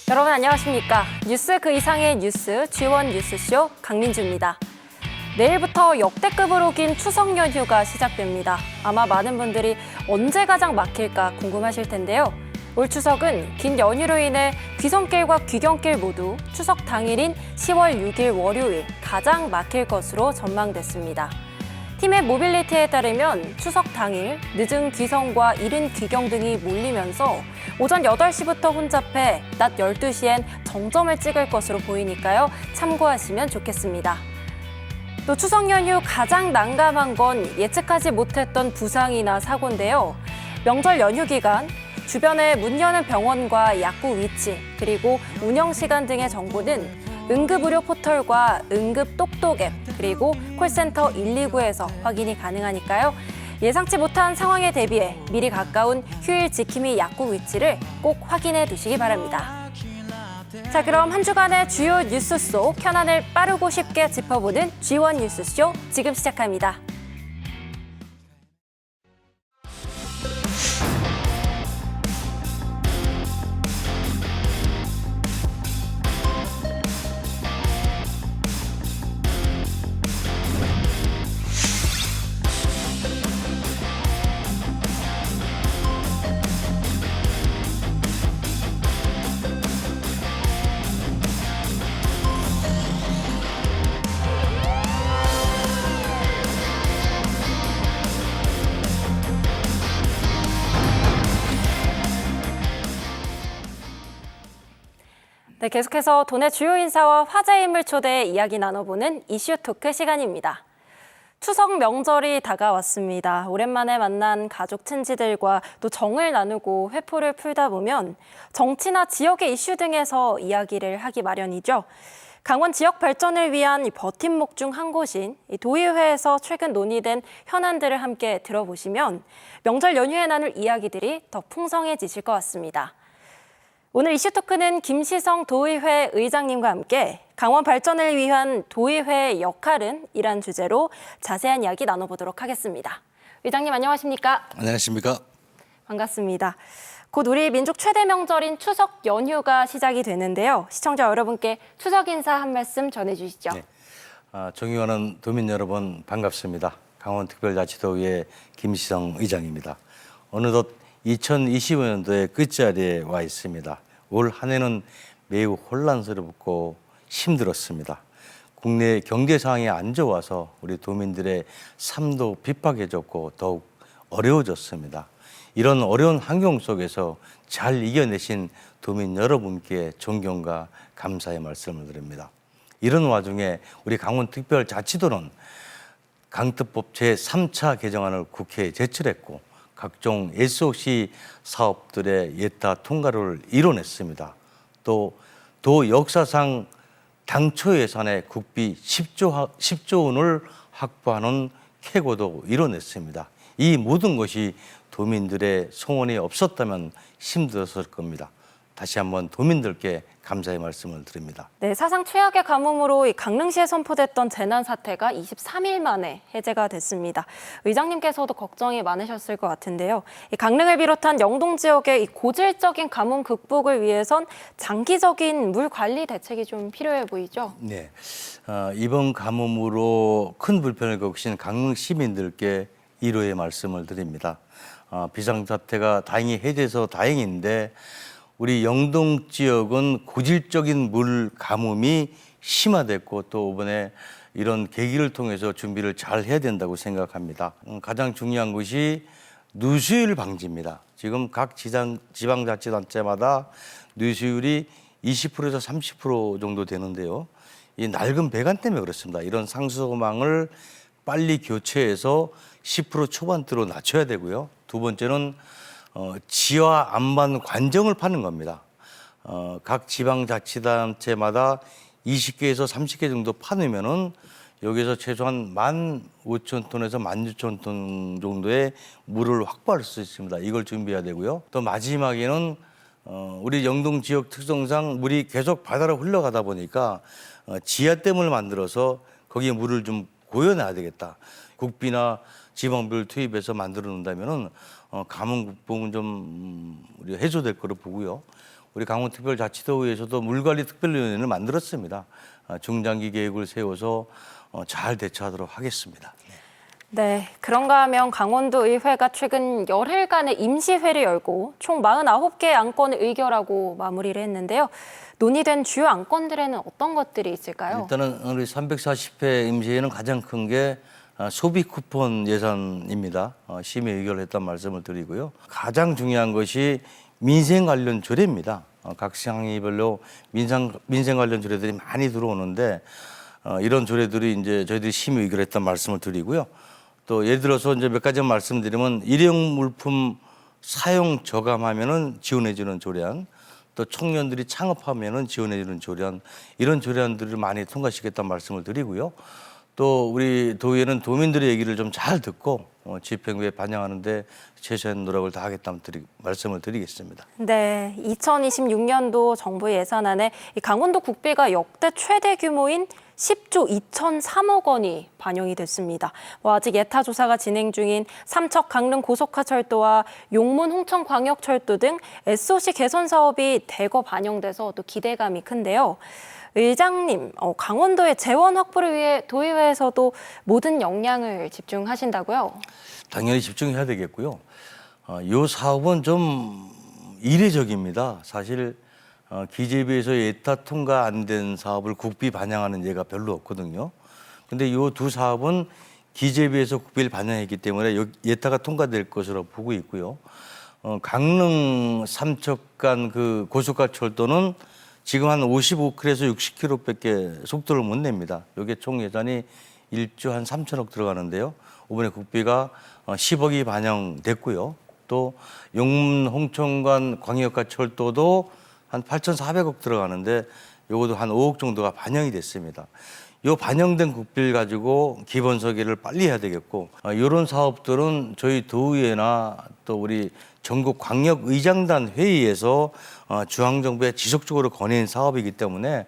여러분 안녕하십니까? 뉴스 그 이상의 뉴스 G1 뉴스쇼 강민주입니다. 내일부터 역대급으로 긴 추석 연휴가 시작됩니다. 아마 많은 분들이 언제 가장 막힐까 궁금하실 텐데요. 올 추석은 긴 연휴로 인해 귀성길과 귀경길 모두 추석 당일인 10월 6일 월요일 가장 막힐 것으로 전망됐습니다. 팀의 모빌리티에 따르면 추석 당일 늦은 귀성과 이른 귀경 등이 몰리면서 오전 8시부터 혼잡해 낮 12시엔 정점을 찍을 것으로 보이니까요. 참고하시면 좋겠습니다. 또 추석 연휴 가장 난감한 건 예측하지 못했던 부상이나 사고인데요. 명절 연휴 기간 주변에 문 여는 병원과 약국 위치, 그리고 운영 시간 등의 정보는 응급의료 포털과 응급 똑똑 앱, 그리고 콜센터 129에서 확인이 가능하니까요. 예상치 못한 상황에 대비해 미리 가까운 휴일 지킴이 약국 위치를 꼭 확인해 두시기 바랍니다. 자, 그럼 한 주간의 주요 뉴스 속 현안을 빠르고 쉽게 짚어보는 G1 뉴스쇼 지금 시작합니다. 네, 계속해서 도내 주요 인사와 화제 인물 초대해 이야기 나눠보는 이슈 토크 시간입니다. 추석 명절이 다가왔습니다. 오랜만에 만난 가족 친지들과 또 정을 나누고 회포를 풀다 보면 정치나 지역의 이슈 등에서 이야기를 하기 마련이죠. 강원 지역 발전을 위한 버팀목 중 한 곳인 도의회에서 최근 논의된 현안들을 함께 들어보시면 명절 연휴에 나눌 이야기들이 더 풍성해지실 것 같습니다. 오늘 이슈 토크는 김시성 도의회 의장님과 함께 강원 발전을 위한 도의회의 역할은? 이란 주제로 자세한 이야기 나눠보도록 하겠습니다. 의장님 안녕하십니까? 안녕하십니까? 반갑습니다. 곧 우리 민족 최대 명절인 추석 연휴가 시작이 되는데요. 시청자 여러분께 추석 인사 한 말씀 전해주시죠. 네. 존경하는 도민 여러분 반갑습니다. 강원특별자치도의회 김시성 의장입니다. 어느덧 2025년도의 끝자리에 와 있습니다. 올 한 해는 매우 혼란스럽고 힘들었습니다. 국내 경제 상황이 안 좋아서 우리 도민들의 삶도 핍박해졌고 더욱 어려워졌습니다. 이런 어려운 환경 속에서 잘 이겨내신 도민 여러분께 존경과 감사의 말씀을 드립니다. 이런 와중에 우리 강원특별자치도는 강특법 제3차 개정안을 국회에 제출했고 각종 SOC 사업들의 예타 통과를 이뤄냈습니다. 또 도 역사상 당초 예산의 국비 10조 원을 확보하는 쾌거도 이뤄냈습니다. 이 모든 것이 도민들의 성원이 없었다면 힘들었을 겁니다. 다시 한번 도민들께 감사의 말씀을 드립니다. 네, 사상 최악의 가뭄으로 강릉시에 선포됐던 재난 사태가 23일 만에 해제가 됐습니다. 의장님께서도 걱정이 많으셨을 것 같은데요. 강릉을 비롯한 영동 지역의 고질적인 가뭄 극복을 위해선 장기적인 물 관리 대책이 좀 필요해 보이죠? 네, 이번 가뭄으로 큰 불편을 겪으신 강릉 시민들께 위로의 말씀을 드립니다. 비상사태가 다행히 해제돼서 다행인데 우리 영동 지역은 고질적인 물 가뭄이 심화됐고 또 이번에 이런 계기를 통해서 준비를 잘 해야 된다고 생각합니다. 가장 중요한 것이 누수율 방지입니다. 지금 각 지방자치단체마다 누수율이 20%에서 30% 정도 되는데요. 이 낡은 배관 때문에 그렇습니다. 이런 상수망을 빨리 교체해서 10% 초반대로 낮춰야 되고요. 두 번째는 지하 안반 관정을 파는 겁니다. 각 지방자치단체마다 20개에서 30개 정도 파놓으면은 여기서 최소한 15,000톤에서 16,000톤 정도의 물을 확보할 수 있습니다. 이걸 준비해야 되고요. 또 마지막에는 우리 영동 지역 특성상 물이 계속 바다로 흘러가다 보니까 지하댐을 만들어서 거기에 물을 좀 고여놔야 되겠다. 국비나 지방비를 투입해서 만들어 놓는다면은 가뭄 극복은 좀 우리가 해소될 거로 보고요. 우리 강원특별자치도의회에서도 물관리 특별위원회를 만들었습니다. 중장기 계획을 세워서 잘 대처하도록 하겠습니다. 네, 그런가 하면 강원도의회가 최근 열흘간의 임시회를 열고 총 49개의 안건을 의결하고 마무리를 했는데요. 논의된 주요 안건들에는 어떤 것들이 있을까요? 일단은 우리 340회 임시회는 가장 큰 게 소비 쿠폰 예산입니다. 심의 의결을 했단 말씀을 드리고요. 가장 중요한 것이 민생 관련 조례입니다. 각 상임위별로 민생 관련 조례들이 많이 들어오는데 이런 조례들이 이제 저희들이 심의 의결했단 말씀을 드리고요. 또 예를 들어서 이제 몇 가지만 말씀드리면 일회용 물품 사용 저감하면은 지원해주는 조례안, 또 청년들이 창업하면은 지원해주는 조례안, 이런 조례안들을 많이 통과시켰다는 말씀을 드리고요. 또 우리 도의회는 도민들의 얘기를 좀 잘 듣고 집행부에 반영하는데 최선의 노력을 다하겠다는 말씀을 드리겠습니다. 네, 2026년도 정부 예산안에 이 강원도 국비가 역대 최대 규모인 10조 2,003억 원이 반영이 됐습니다. 아직 예타 조사가 진행 중인 삼척 강릉 고속화철도와 용문 홍천 광역철도 등 SOC 개선 사업이 대거 반영돼서 또 기대감이 큰데요. 의장님, 강원도의 재원 확보를 위해 도의회에서도 모든 역량을 집중하신다고요? 당연히 집중해야 되겠고요. 이 사업은 좀 이례적입니다. 사실 기재부에서 예타 통과 안 된 사업을 국비 반영하는 예가 별로 없거든요. 근데 이 두 사업은 기재부에서 국비를 반영했기 때문에 예타가 통과될 것으로 보고 있고요. 강릉 삼척 간 그 고속화철도는 지금 한 55km에서 60km밖에 속도를 못 냅니다. 이게 총 예산이 1조 한 3천억 들어가는데요. 이번에 국비가 10억이 반영됐고요. 또 용문 홍천간 광역화철도도 한 8,400억 들어가는데 요것도 한 5억 정도가 반영이 됐습니다. 요 반영된 국비를 가지고 기본 설계를 빨리 해야 되겠고 이런 사업들은 저희 도의회나 또 우리 전국 광역의장단 회의에서 중앙정부에 지속적으로 건의한 사업이기 때문에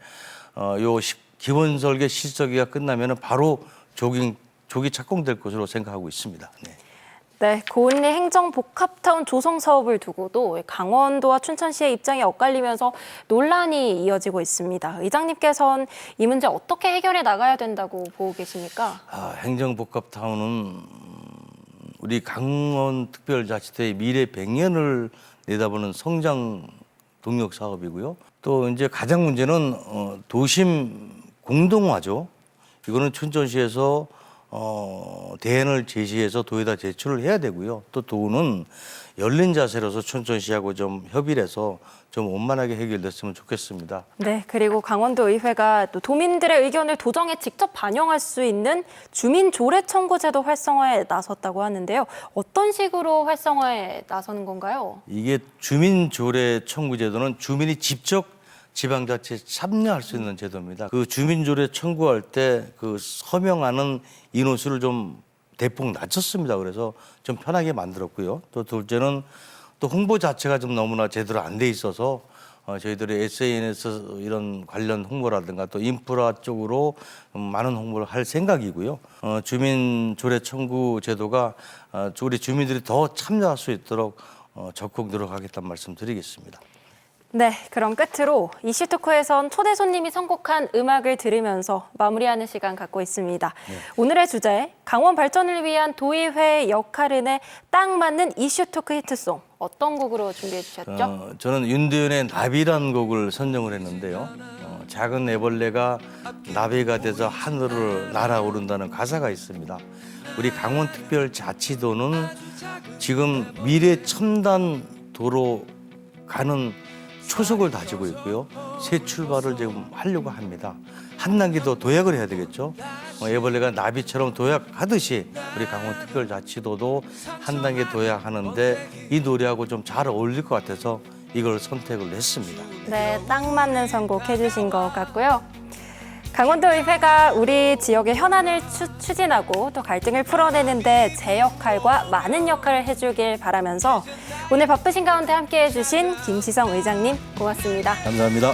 요 기본 설계 실설계가 끝나면 바로 조기 착공될 것으로 생각하고 있습니다. 네. 네, 고은리 행정복합타운 조성 사업을 두고도 강원도와 춘천시의 입장이 엇갈리면서 논란이 이어지고 있습니다. 의장님께서는 이 문제 어떻게 해결해 나가야 된다고 보고 계십니까? 행정복합타운은 우리 강원특별자치도의 미래 100년을 내다보는 성장 동력 사업이고요. 또 이제 가장 문제는 도심 공동화죠. 이거는 춘천시에서 대안을 제시해서 도에다 제출을 해야 되고요. 또 도는 열린 자세로서 춘천시하고 좀 협의를 해서 좀 원만하게 해결됐으면 좋겠습니다. 네, 그리고 강원도의회가 또 도민들의 의견을 도정에 직접 반영할 수 있는 주민조례 청구제도 활성화에 나섰다고 하는데요. 어떤 식으로 활성화에 나서는 건가요? 이게 주민조례 청구제도는 주민이 직접 지방자치에 참여할 수 있는 제도입니다. 그 주민조례 청구할 때 그 서명하는 인원수를 좀 대폭 낮췄습니다. 그래서 좀 편하게 만들었고요. 또 둘째는 또 홍보 자체가 좀 너무나 제대로 안 돼 있어서 저희들이 SNS 이런 관련 홍보라든가 또 인프라 쪽으로 많은 홍보를 할 생각이고요. 주민조례 청구 제도가 우리 주민들이 더 참여할 수 있도록 적극 노력하겠다는 말씀 드리겠습니다. 네, 그럼 끝으로 이슈토크에선 초대 손님이 선곡한 음악을 들으면서 마무리하는 시간 갖고 있습니다. 네. 오늘의 주제, 강원 발전을 위한 도의회의 역할은에 딱 맞는 이슈토크 히트송, 어떤 곡으로 준비해 주셨죠? 저는 윤도현의 나비라는 곡을 선정을 했는데요. 작은 애벌레가 나비가 돼서 하늘을 날아오른다는 가사가 있습니다. 우리 강원특별자치도는 지금 미래 첨단 도로 가는 초석을 다지고 있고요. 새 출발을 지금 하려고 합니다. 한 단계 더 도약을 해야 되겠죠. 애벌레가 나비처럼 도약하듯이 우리 강원특별자치도도 한 단계 도약하는데 이 노래하고 좀 잘 어울릴 것 같아서 이걸 선택을 했습니다. 네, 딱 맞는 선곡 해주신 것 같고요. 강원도의회가 우리 지역의 현안을 추진하고 또 갈등을 풀어내는데 제 역할과 많은 역할을 해주길 바라면서 오늘 바쁘신 가운데 함께해 주신 김시성 의장님 고맙습니다. 감사합니다.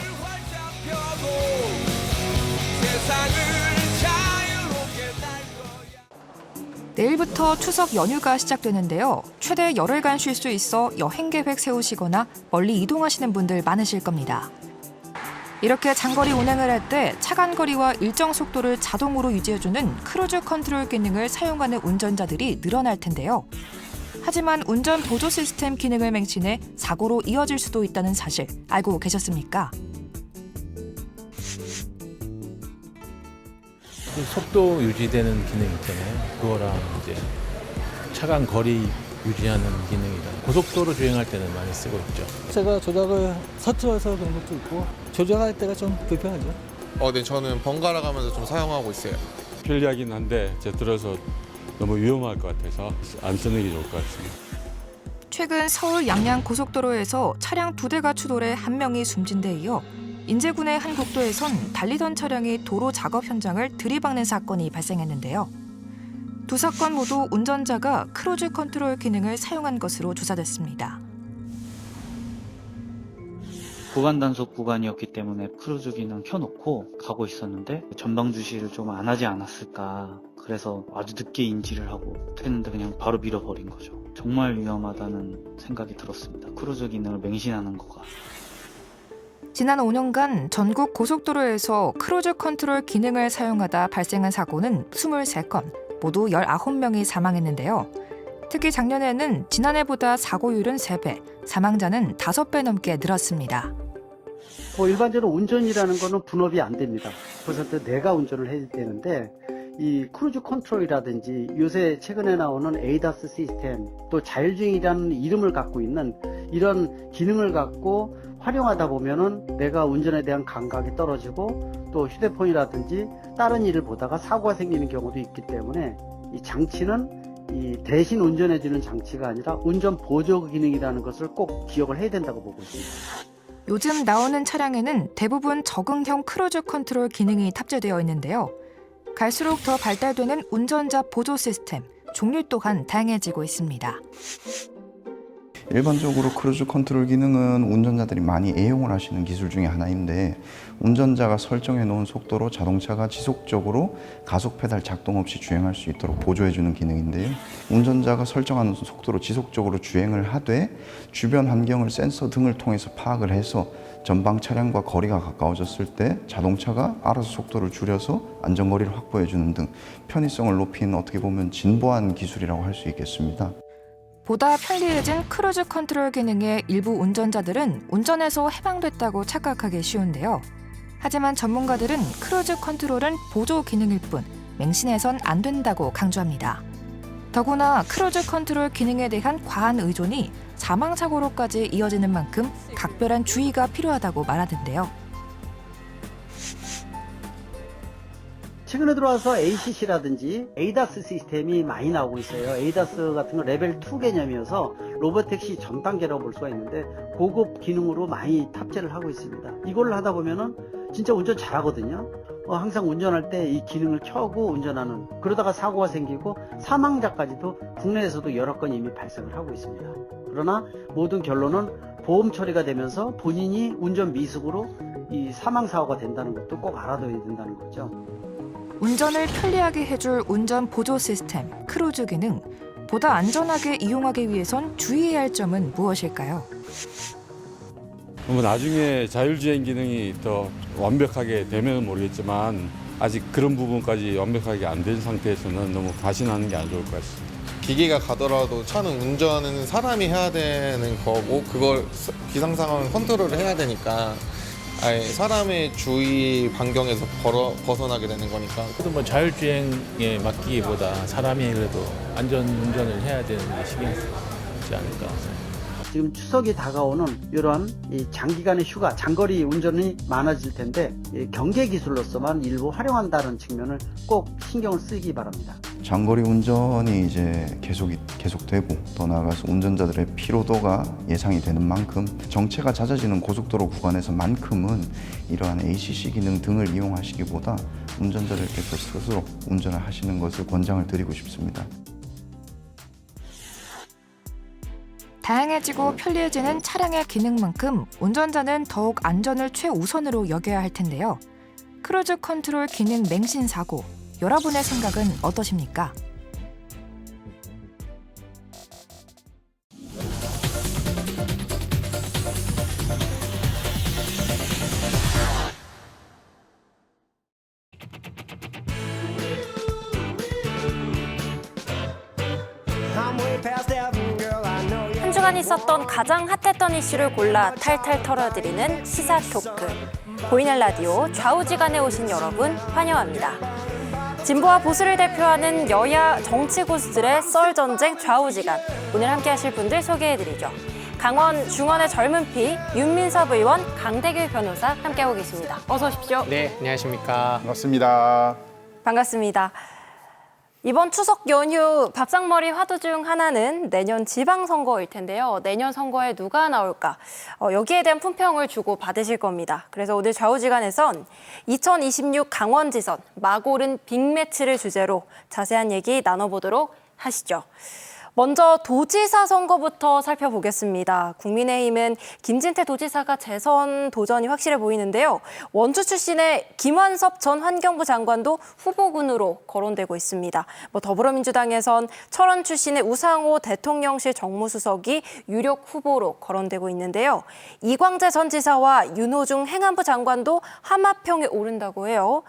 내일부터 추석 연휴가 시작되는데요. 최대 열흘간 쉴 수 있어 여행 계획 세우시거나 멀리 이동하시는 분들 많으실 겁니다. 이렇게 장거리 운행을 할 때 차간 거리와 일정 속도를 자동으로 유지해주는 크루즈 컨트롤 기능을 사용하는 운전자들이 늘어날 텐데요. 하지만 운전 보조 시스템 기능을 맹신해 사고로 이어질 수도 있다는 사실 알고 계셨습니까? 속도 유지되는 기능 있잖아요. 그거랑 이제 차간 거리 유지하는 기능이라 고속도로 주행할 때는 많이 쓰고 있죠. 제가 조작을 서툴러서 그런 것도 있고 조작할 때가 좀 불편하죠. 네, 저는 번갈아 가면서 좀 사용하고 있어요. 편리하긴 한데 제 들어서 너무 위험할 것 같아서 안 쓰는 게 좋을 것 같습니다. 최근 서울 양양 고속도로에서 차량 2대가 추돌해 1명이 숨진 데 이어 인제군의 한 국도에선 달리던 차량이 도로 작업 현장을 들이박는 사건이 발생했는데요. 두 사건 모두 운전자가 크루즈 컨트롤 기능을 사용한 것으로 조사됐습니다. 구간 단속 구간이었기 때문에 크루즈 기능 켜놓고 가고 있었는데 전방 주시를 좀 안 하지 않았을까. 그래서 아주 늦게 인지를 하고 했는데 그냥 바로 밀어버린 거죠. 정말 위험하다는 생각이 들었습니다. 크루즈 기능을 맹신하는 거가. 지난 5년간 전국 고속도로에서 크루즈 컨트롤 기능을 사용하다 발생한 사고는 23건, 모두 19명이 사망했는데요. 특히 작년에는 지난해보다 사고율은 3배, 사망자는 5배 넘게 늘었습니다. 일반적으로 운전이라는 거는 분업이 안 됩니다. 그래서 내가 운전을 해야 되는데 이 크루즈 컨트롤이라든지 요새 최근에 나오는 에이다스 시스템 또 자율주행이라는 이름을 갖고 있는 이런 기능을 갖고 활용하다 보면은 내가 운전에 대한 감각이 떨어지고 또 휴대폰이라든지 다른 일을 보다가 사고가 생기는 경우도 있기 때문에 이 장치는 이 대신 운전해주는 장치가 아니라 운전 보조 기능이라는 것을 꼭 기억을 해야 된다고 보고 있습니다. 요즘 나오는 차량에는 대부분 적응형 크루즈 컨트롤 기능이 탑재되어 있는데요. 갈수록 더 발달되는 운전자 보조 시스템, 종류 또한 다양해지고 있습니다. 일반적으로 크루즈 컨트롤 기능은 운전자들이 많이 애용을 하시는 기술 중에 하나인데 운전자가 설정해 놓은 속도로 자동차가 지속적으로 가속 페달 작동 없이 주행할 수 있도록 보조해 주는 기능인데요. 운전자가 설정하는 속도로 지속적으로 주행을 하되 주변 환경을 센서 등을 통해서 파악을 해서 전방 차량과 거리가 가까워졌을 때 자동차가 알아서 속도를 줄여서 안전거리를 확보해 주는 등 편의성을 높이는 어떻게 보면 진보한 기술이라고 할 수 있겠습니다. 보다 편리해진 크루즈 컨트롤 기능에 일부 운전자들은 운전에서 해방됐다고 착각하기 쉬운데요. 하지만 전문가들은 크루즈 컨트롤은 보조 기능일 뿐 맹신해선 안 된다고 강조합니다. 더구나 크루즈 컨트롤 기능에 대한 과한 의존이 사망사고로까지 이어지는 만큼 각별한 주의가 필요하다고 말하던데요. 최근에 들어와서 ACC라든지 에이다스 시스템이 많이 나오고 있어요. 에이다스 같은 건 레벨 2 개념이어서 로보택시 전 단계라고 볼 수가 있는데 고급 기능으로 많이 탑재를 하고 있습니다. 이걸 하다 보면은 진짜 운전 잘하거든요. 항상 운전할 때 이 기능을 켜고 운전하는, 그러다가 사고가 생기고 사망자까지도 국내에서도 여러 건 이미 발생을 하고 있습니다. 그러나 모든 결론은 보험 처리가 되면서 본인이 운전 미숙으로 이 사망사고가 된다는 것도 꼭 알아둬야 된다는 거죠. 운전을 편리하게 해줄 운전 보조 시스템, 크루즈 기능. 보다 안전하게 이용하기 위해선 주의해야 할 점은 무엇일까요? 나중에 자율주행 기능이 더 완벽하게 되면 모르겠지만 아직 그런 부분까지 완벽하게 안 된 상태에서는 너무 과신하는 게 안 좋을 것 같습니다. 기계가 가더라도 차는 운전은 사람이 해야 되는 거고 그걸 기상 상황을 컨트롤을 해야 되니까 아예 사람의 주의 반경에서 벗어나게 되는 거니까. 그래도 뭐 자율주행에 맡기기보다 사람이 그래도 안전 운전을 해야 되는데 신경 쓰지 않을까. 지금 추석이 다가오는 이러한 이 장기간의 휴가, 장거리 운전이 많아질 텐데 경계 기술로서만 일부 활용한다는 측면을 꼭 신경을 쓰기 바랍니다. 장거리 운전이 이제 계속되고 더 나아가서 운전자들의 피로도가 예상이 되는 만큼 정체가 잦아지는 고속도로 구간에서만큼은 이러한 ACC 기능 등을 이용하시기보다 운전자들께서 스스로 운전을 하시는 것을 권장을 드리고 싶습니다. 다양해지고 편리해지는 차량의 기능만큼 운전자는 더욱 안전을 최우선으로 여겨야 할 텐데요. 크루즈 컨트롤 기능 맹신 사고, 여러분의 생각은 어떠십니까? 한 주간 있었던 가장 핫했던 이슈를 골라 탈탈 털어드리는 시사 토크. 보이는 라디오 좌우지간에 오신 여러분 환영합니다. 진보와 보수를 대표하는 여야 정치 고수들의 썰 전쟁 좌우지간. 오늘 함께하실 분들 소개해드리죠. 강원 중원의 젊은 피 윤민섭 의원, 강대규 변호사 함께하고 계십니다. 어서 오십시오. 네, 안녕하십니까. 반갑습니다. 반갑습니다. 이번 추석 연휴 밥상머리 화두 중 하나는 내년 지방선거일 텐데요. 내년 선거에 누가 나올까? 여기에 대한 품평을 주고 받으실 겁니다. 그래서 오늘 좌우지간에선 2026 강원지선 막오른 빅매치를 주제로 자세한 얘기 나눠보도록 하시죠. 먼저 도지사 선거부터 살펴보겠습니다. 국민의힘은 김진태 도지사가 재선 도전이 확실해 보이는데요. 원주 출신의 김완섭 전 환경부 장관도 후보군으로 거론되고 있습니다. 더불어민주당에선 철원 출신의 우상호 대통령실 정무수석이 유력 후보로 거론되고 있는데요. 이광재 전 지사와 윤호중 행안부 장관도 하마평에 오른다고 해요.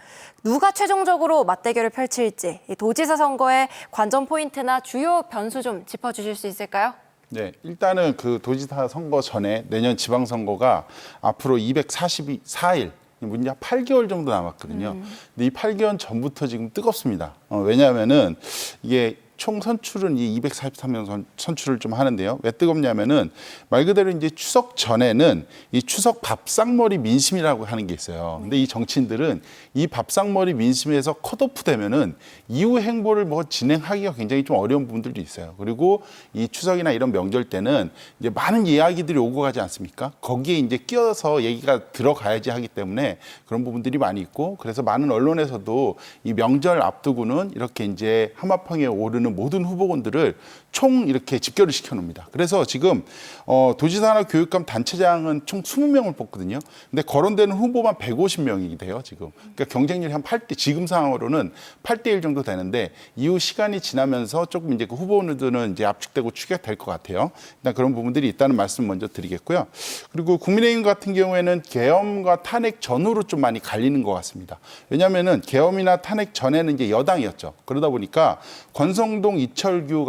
누가 최종적으로 맞대결을 펼칠지 도지사 선거의 관전 포인트나 주요 변수 좀 짚어주실 수 있을까요? 네, 일단은 그 도지사 선거 전에 내년 지방선거가 앞으로 244일, 문제 8개월 정도 남았거든요. 근데 이 8개월 전부터 지금 뜨겁습니다. 왜냐하면은 이게 총 선출은 이 243명 선출을 좀 하는데요. 왜 뜨겁냐면은 말 그대로 이제 추석 전에는 이 추석 밥상머리 민심이라고 하는 게 있어요. 근데 이 정치인들은 이 밥상머리 민심에서 컷오프 되면은 이후 행보를 뭐 진행하기가 굉장히 좀 어려운 부분들도 있어요. 그리고 이 추석이나 이런 명절 때는 이제 많은 이야기들이 오고 가지 않습니까? 거기에 이제 끼어서 얘기가 들어가야지 하기 때문에 그런 부분들이 많이 있고, 그래서 많은 언론에서도 이 명절 앞두고는 이렇게 이제 하마평에 오르는 모든 후보군들을 총 이렇게 집결을 시켜놓습니다. 그래서 지금 도지사나 교육감 단체장은 총 20명을 뽑거든요. 근데 거론되는 후보만 150명이 돼요, 지금. 그러니까 경쟁률이 한 8대, 지금 상황으로는 8대1 정도 되는데 이후 시간이 지나면서 조금 이제 그 후보들은 이제 압축되고 추격될 것 같아요. 일단 그런 부분들이 있다는 말씀 먼저 드리겠고요. 그리고 국민의힘 같은 경우에는 계엄과 탄핵 전후로 좀 많이 갈리는 것 같습니다. 왜냐하면은 계엄이나 탄핵 전에는 이제 여당이었죠. 그러다 보니까 권성동, 이철규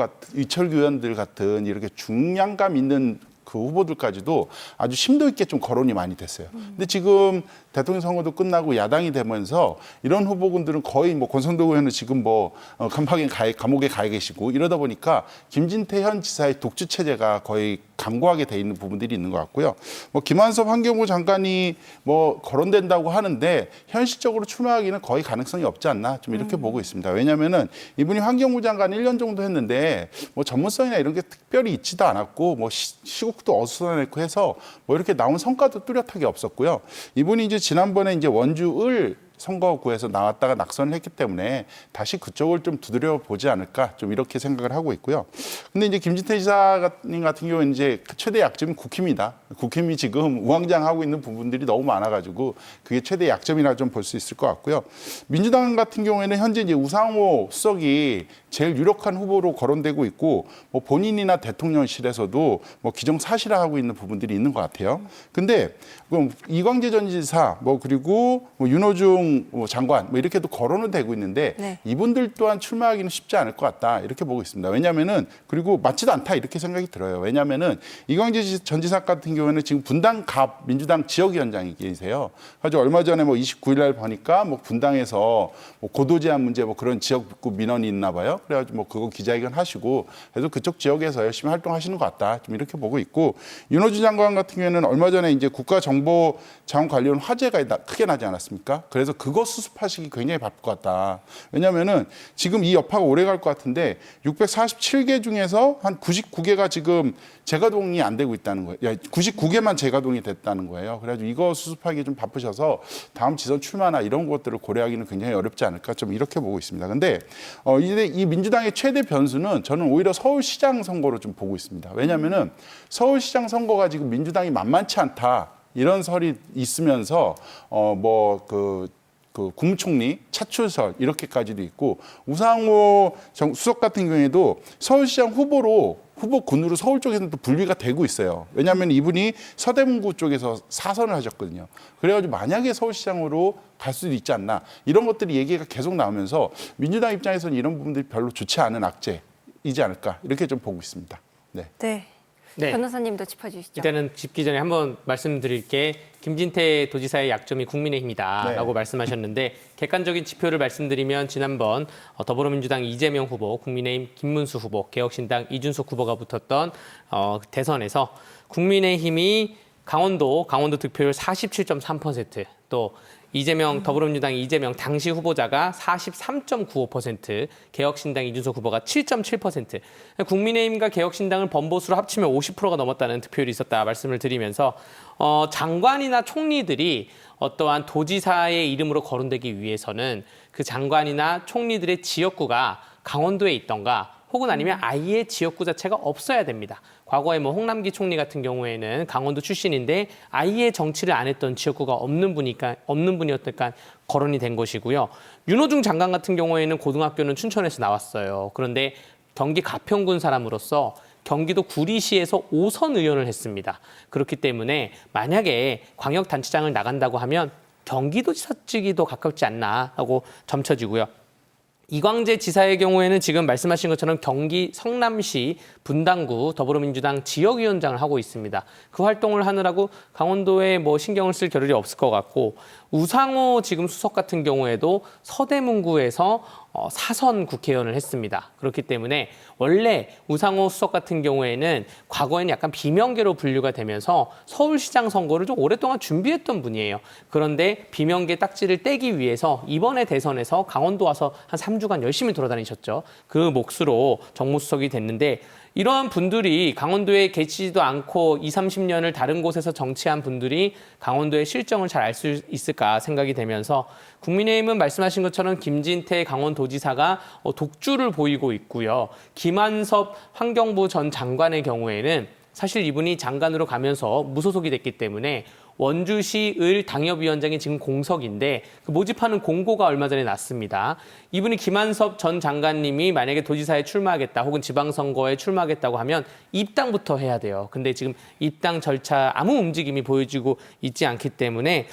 의원들 같은 이렇게 중량감 있는 그 후보들까지도 아주 심도 있게 좀 거론이 많이 됐어요. 근데 지금 대통령 선거도 끝나고 야당이 되면서 이런 후보군들은 거의 뭐 권성동 의원은 지금 뭐 감옥에 가 계시고 이러다 보니까 김진태 현 지사의 독주 체제가 거의 강고하게 돼 있는 부분들이 있는 것 같고요. 뭐 김완섭 환경부 장관이 뭐 거론된다고 하는데 현실적으로 출마하기는 거의 가능성이 없지 않나 좀 이렇게 보고 있습니다. 왜냐하면은 이분이 환경부 장관 1년 정도 했는데 뭐 전문성이나 이런 게 특별히 있지도 않았고 뭐 시국도 어수선했고 해서 뭐 이렇게 나온 성과도 뚜렷하게 없었고요. 이분이 이제 지난번에 이제 원주 을 선거구에서 나왔다가 낙선을 했기 때문에 다시 그쪽을 좀 두드려 보지 않을까 좀 이렇게 생각을 하고 있고요. 근데 이제 김진태 지사님 같은 경우는 이제 최대 약점이 국힘이다. 국힘이 지금 우왕좌왕하고 있는 부분들이 너무 많아가지고 그게 최대 약점이라 좀 볼 수 있을 것 같고요. 민주당 같은 경우에는 현재 이제 우상호 수석이 제일 유력한 후보로 거론되고 있고 뭐 본인이나 대통령실에서도 뭐 기정사실화하고 있는 부분들이 있는 것 같아요. 근데 이광재 전 지사 뭐 그리고 뭐 윤호중 장관 뭐 이렇게도 거론은 되고 있는데 네. 이분들 또한 출마하기는 쉽지 않을 것 같다 이렇게 보고 있습니다. 왜냐하면은 그리고 맞지도 않다 이렇게 생각이 들어요. 왜냐하면은 이광재 전 지사 같은 경우에는 지금 분당 갑 민주당 지역위원장이 계세요. 그래서 얼마 전에 뭐 29일 날 보니까 뭐 분당에서 뭐 고도 제한 문제 뭐 그런 지역구 민원이 있나 봐요. 그래가지고 뭐 그거 기자회견 하시고 그래서 그쪽 지역에서 열심히 활동하시는 것 같다 좀 이렇게 보고 있고, 윤호중 장관 같은 경우에는 얼마 전에 이제 국가정보자원관리원 화재가 크게 나지 않았습니까? 그래서 그거 수습하시기 굉장히 바쁠 것 같다. 왜냐하면은 지금 이 여파가 오래 갈 것 같은데 647개 중에서 한 99개가 지금 재가동이 안 되고 있다는 거예요. 99개만 재가동이 됐다는 거예요. 그래가지고 이거 수습하기 좀 바쁘셔서 다음 지선 출마나 이런 것들을 고려하기는 굉장히 어렵지 않을까 좀 이렇게 보고 있습니다. 근데 이 민주당의 최대 변수는 저는 오히려 서울시장 선거로 좀 보고 있습니다. 왜냐하면은 서울시장 선거가 지금 민주당이 만만치 않다 이런 설이 있으면서 그 국무총리 차출설 이렇게까지도 있고, 우상호 수석 같은 경우에도 서울시장 후보군으로 서울 쪽에서는 또 분리가 되고 있어요. 왜냐하면 이분이 서대문구 쪽에서 4선을 하셨거든요. 그래가지고 만약에 서울시장으로 갈 수도 있지 않나 이런 것들이 얘기가 계속 나오면서 민주당 입장에서는 이런 부분들이 별로 좋지 않은 악재 이지 않을까 이렇게 좀 보고 있습니다. 네. 네. 네. 변호사님도 짚어주시죠. 일단은 짚기 전에 한번 말씀드릴 게 김진태 도지사의 약점이 국민의힘이다라고 네. 말씀하셨는데 객관적인 지표를 말씀드리면 지난번 더불어민주당 이재명 후보, 국민의힘 김문수 후보, 개혁신당 이준석 후보가 붙었던 대선에서 국민의힘이 강원도 득표율 47.3%, 또 더불어민주당 이재명 당시 후보자가 43.95%, 개혁신당 이준석 후보가 7.7%, 국민의힘과 개혁신당을 번보수로 합치면 50%가 넘었다는 득표율이 있었다 말씀을 드리면서 장관이나 총리들이 어떠한 도지사의 이름으로 거론되기 위해서는 그 장관이나 총리들의 지역구가 강원도에 있던가 혹은 아니면 아예 지역구 자체가 없어야 됩니다. 과거에 홍남기 총리 같은 경우에는 강원도 출신인데 아예 정치를 안 했던 지역구가 없는 분이었으니까 거론이 된 것이고요. 윤호중 장관 같은 경우에는 고등학교는 춘천에서 나왔어요. 그런데 경기 가평군 사람으로서 경기도 구리시에서 5선 의원을 했습니다. 그렇기 때문에 만약에 광역단체장을 나간다고 하면 경기도지사 쪽이 더 가깝지 않나 하고 점쳐지고요. 이광재 지사의 경우에는 지금 말씀하신 것처럼 경기 성남시 분당구 더불어민주당 지역위원장을 하고 있습니다. 그 활동을 하느라고 강원도에 신경을 쓸 겨를이 없을 것 같고, 우상호 지금 수석 같은 경우에도 서대문구에서 4선 국회의원을 했습니다. 그렇기 때문에 원래 우상호 수석 같은 경우에는 과거에는 약간 비명계로 분류가 되면서 서울시장 선거를 좀 오랫동안 준비했던 분이에요. 그런데 비명계 딱지를 떼기 위해서 이번에 대선에서 강원도 와서 한 3주간 열심히 돌아다니셨죠. 그 몫으로 정무수석이 됐는데, 이러한 분들이 강원도에 계시지도 않고 20, 30년을 다른 곳에서 정치한 분들이 강원도의 실정을 잘 알 수 있을까 생각이 되면서, 국민의힘은 말씀하신 것처럼 김진태 강원도지사가 독주를 보이고 있고요. 김한섭 환경부 전 장관의 경우에는 사실 이분이 장관으로 가면서 무소속이 됐기 때문에 원주시 당협위원장이 지금 공석인데 그 모집하는 공고가 얼마 전에 났습니다. 이분이 김한섭 전 장관님이 만약에 도지사에 출마하겠다 혹은 지방선거에 출마하겠다고 하면 입당부터 해야 돼요. 근데 지금 입당 절차 아무 움직임이 보여지고 있지 않기 때문에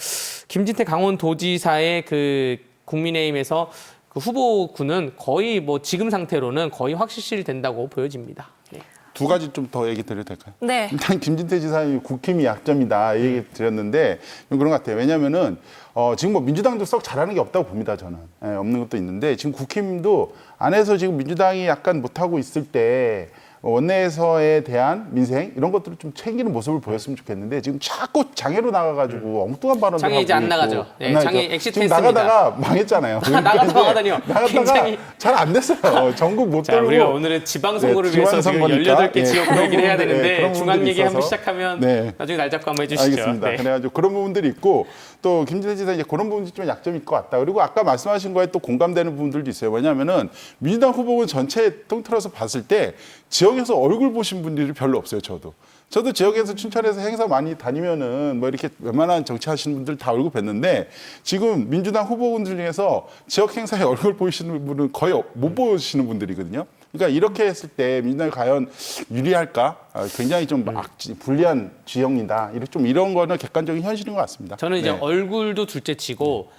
김진태 강원도지사의 그 국민의힘에서 그 후보군은 거의 지금 상태로는 거의 확실시된다고 보여집니다. 네. 두 가지 좀 더 얘기 드려도 될까요? 네. 일단 김진태 지사의 국힘이 약점이다 이 얘기 드렸는데 좀 그런 것 같아요. 왜냐하면은 지금 민주당도 썩 잘하는 게 없다고 봅니다. 저는 없는 것도 있는데 지금 국힘도 안에서 지금 민주당이 약간 못하고 있을 때 원내에서에 대한 민생 이런 것들을 좀 챙기는 모습을 보였으면 좋겠는데 지금 자꾸 장애로 나가가지고 엉뚱한 발언을 장애 하고 이제 안 있고. 나가죠. 네, 장애 지금 엑시트했습니다. 나가다가 망했잖아요. 나가다가요. 나갔다가 잘 안 됐어요. 전국 못 자, 돌고. 우리가 오늘은 지방선거를 위해서 지금 18개 지역구 얘기를 해야 되는데 중앙 얘기 한번 시작하면 나중에 날 잡고 한번 해주시죠. 알겠습니다. 네. 그래가지고 그런 부분들이 있고 또 김진태 지사 이제 그런 부분이 좀 약점일 것 같다. 그리고 아까 말씀하신 거에 또 공감되는 부분들도 있어요. 왜냐하면은 민주당 후보군 전체 통틀어서 봤을 때 지역에서 얼굴 보신 분들이 별로 없어요. 저도 지역에서 춘천에서 행사 많이 다니면은 이렇게 웬만한 정치하시는 분들 다 얼굴 뵀는데 지금 민주당 후보군들 중에서 지역 행사에 얼굴 보이시는 분은 거의 못 보시는 분들이거든요. 그러니까 이렇게 했을 때 민주당이 과연 유리할까? 굉장히 좀 불리한 지형이다. 이런 거는 객관적인 현실인 것 같습니다. 저는 이제 얼굴도 둘째치고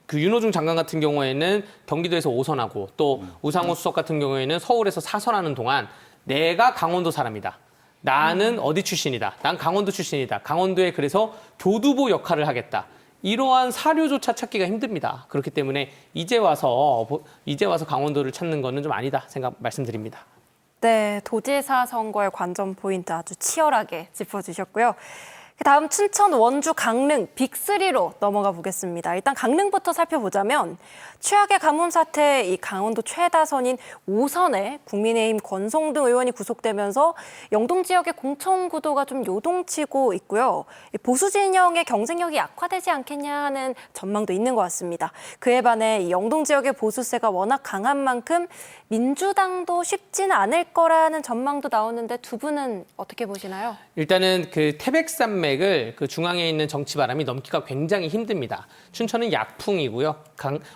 그 윤호중 장관 같은 경우에는 경기도에서 5선하고 또 우상호 수석 같은 경우에는 서울에서 4선하는 동안 내가 강원도 사람이다. 나는 어디 출신이다. 난 강원도 출신이다. 강원도에 그래서 교두보 역할을 하겠다. 이러한 사료조차 찾기가 힘듭니다. 그렇기 때문에 이제 와서 강원도를 찾는 거는 좀 아니다 생각 말씀드립니다. 네, 도지사 선거의 관전 포인트 아주 치열하게 짚어주셨고요. 다음 춘천, 원주, 강릉 빅3로 넘어가 보겠습니다. 일단 강릉부터 살펴보자면 최악의 가뭄 사태 이 강원도 최다선인 5선에 국민의힘 권성동 의원이 구속되면서 영동 지역의 공천 구도가 좀 요동치고 있고요. 보수 진영의 경쟁력이 약화되지 않겠냐 하는 전망도 있는 것 같습니다. 그에 반해 이 영동 지역의 보수세가 워낙 강한 만큼 민주당도 쉽지는 않을 거라는 전망도 나오는데 두 분은 어떻게 보시나요? 일단은 그 태백산맥을 그 중앙에 있는 정치바람이 넘기가 굉장히 힘듭니다. 춘천은 약풍이고요.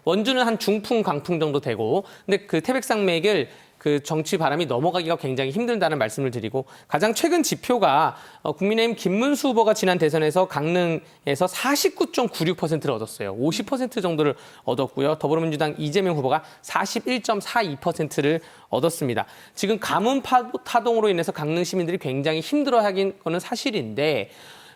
원주는 한 중풍, 강풍 정도 되고, 근데 그 태백산맥을 그 정치 바람이 넘어가기가 굉장히 힘들다는 말씀을 드리고 가장 최근 지표가 국민의힘 김문수 후보가 지난 대선에서 강릉에서 49.96%를 얻었어요. 50% 정도를 얻었고요. 더불어민주당 이재명 후보가 41.42%를 얻었습니다. 지금 가뭄 파동으로 인해서 강릉 시민들이 굉장히 힘들어하긴 거는 사실인데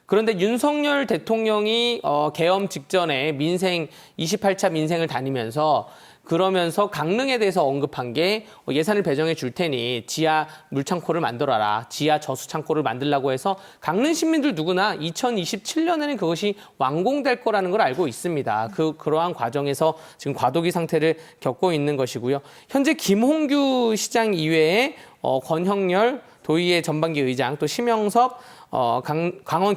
그런데 윤석열 대통령이 계엄 직전에 28차 민생을 다니면서 그러면서 강릉에 대해서 언급한 게 예산을 배정해 줄 테니 지하 물창고를 만들어라. 지하 저수창고를 만들라고 해서 강릉 시민들 누구나 2027년에는 그것이 완공될 거라는 걸 알고 있습니다. 그러한 과정에서 지금 과도기 상태를 겪고 있는 것이고요. 현재 김홍규 시장 이외에 권형렬 도의회 전반기 의장 또 심영섭 강원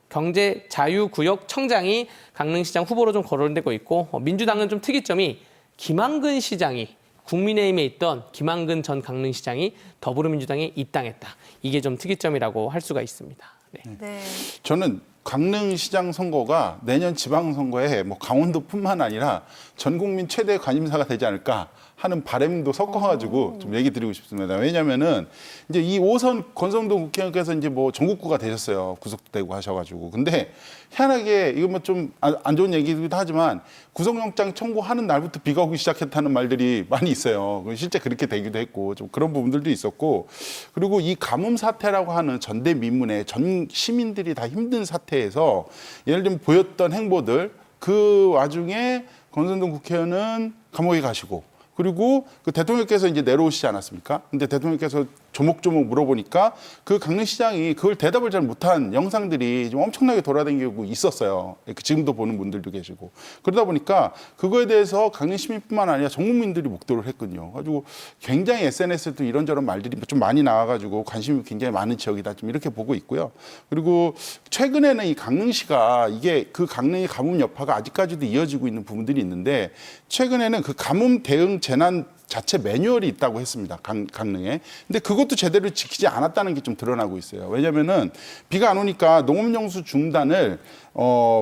경제자유구역 청장이 강릉시장 후보로 좀 거론되고 있고 민주당은 좀 특이점이 김한근 시장이 국민의힘에 있던 김한근 전 강릉시장이 더불어민주당에 입당했다. 이게 좀 특이점이라고 할 수가 있습니다. 네. 네. 저는 강릉시장 선거가 내년 지방선거에 뭐 강원도뿐만 아니라 전 국민 최대 관심사가 되지 않을까 하는 바람도 섞어가지고 좀 얘기 드리고 싶습니다. 왜냐면은 이제 이 5선 권성동 국회의원께서 이제 뭐 전국구가 되셨어요. 구속도 되고 하셔가지고. 근데 희한하게 이거 뭐 좀 안 좋은 얘기이기도 하지만 구속영장 청구하는 날부터 비가 오기 시작했다는 말들이 많이 있어요. 실제 그렇게 되기도 했고 좀 그런 부분들도 있었고 그리고 이 가뭄 사태라고 하는 전대미문에 전 시민들이 다 힘든 사태에서 예를 들면 보였던 행보들 그 와중에 권성동 국회의원은 감옥에 가시고 그리고 그 대통령께서 이제 내려오시지 않았습니까? 근데 대통령께서 조목조목 물어보니까 그 강릉시장이 그걸 대답을 잘 못한 영상들이 좀 엄청나게 돌아다니고 있었어요. 지금도 보는 분들도 계시고. 그러다 보니까 그거에 대해서 강릉 시민뿐만 아니라 전 국민들이 목도를 했거든요. 가지고 굉장히 SNS에도 이런저런 말들이 좀 많이 나와가지고 관심이 굉장히 많은 지역이다. 좀 이렇게 보고 있고요. 그리고 최근에는 이 강릉시가 이게 그 강릉의 가뭄 여파가 아직까지도 이어지고 있는 부분들이 있는데 최근에는 그 가뭄 대응 재난 자체 매뉴얼이 있다고 했습니다. 강릉에. 근데 그것도 제대로 지키지 않았다는 게 좀 드러나고 있어요. 왜냐면은 비가 안 오니까 농업용수 중단을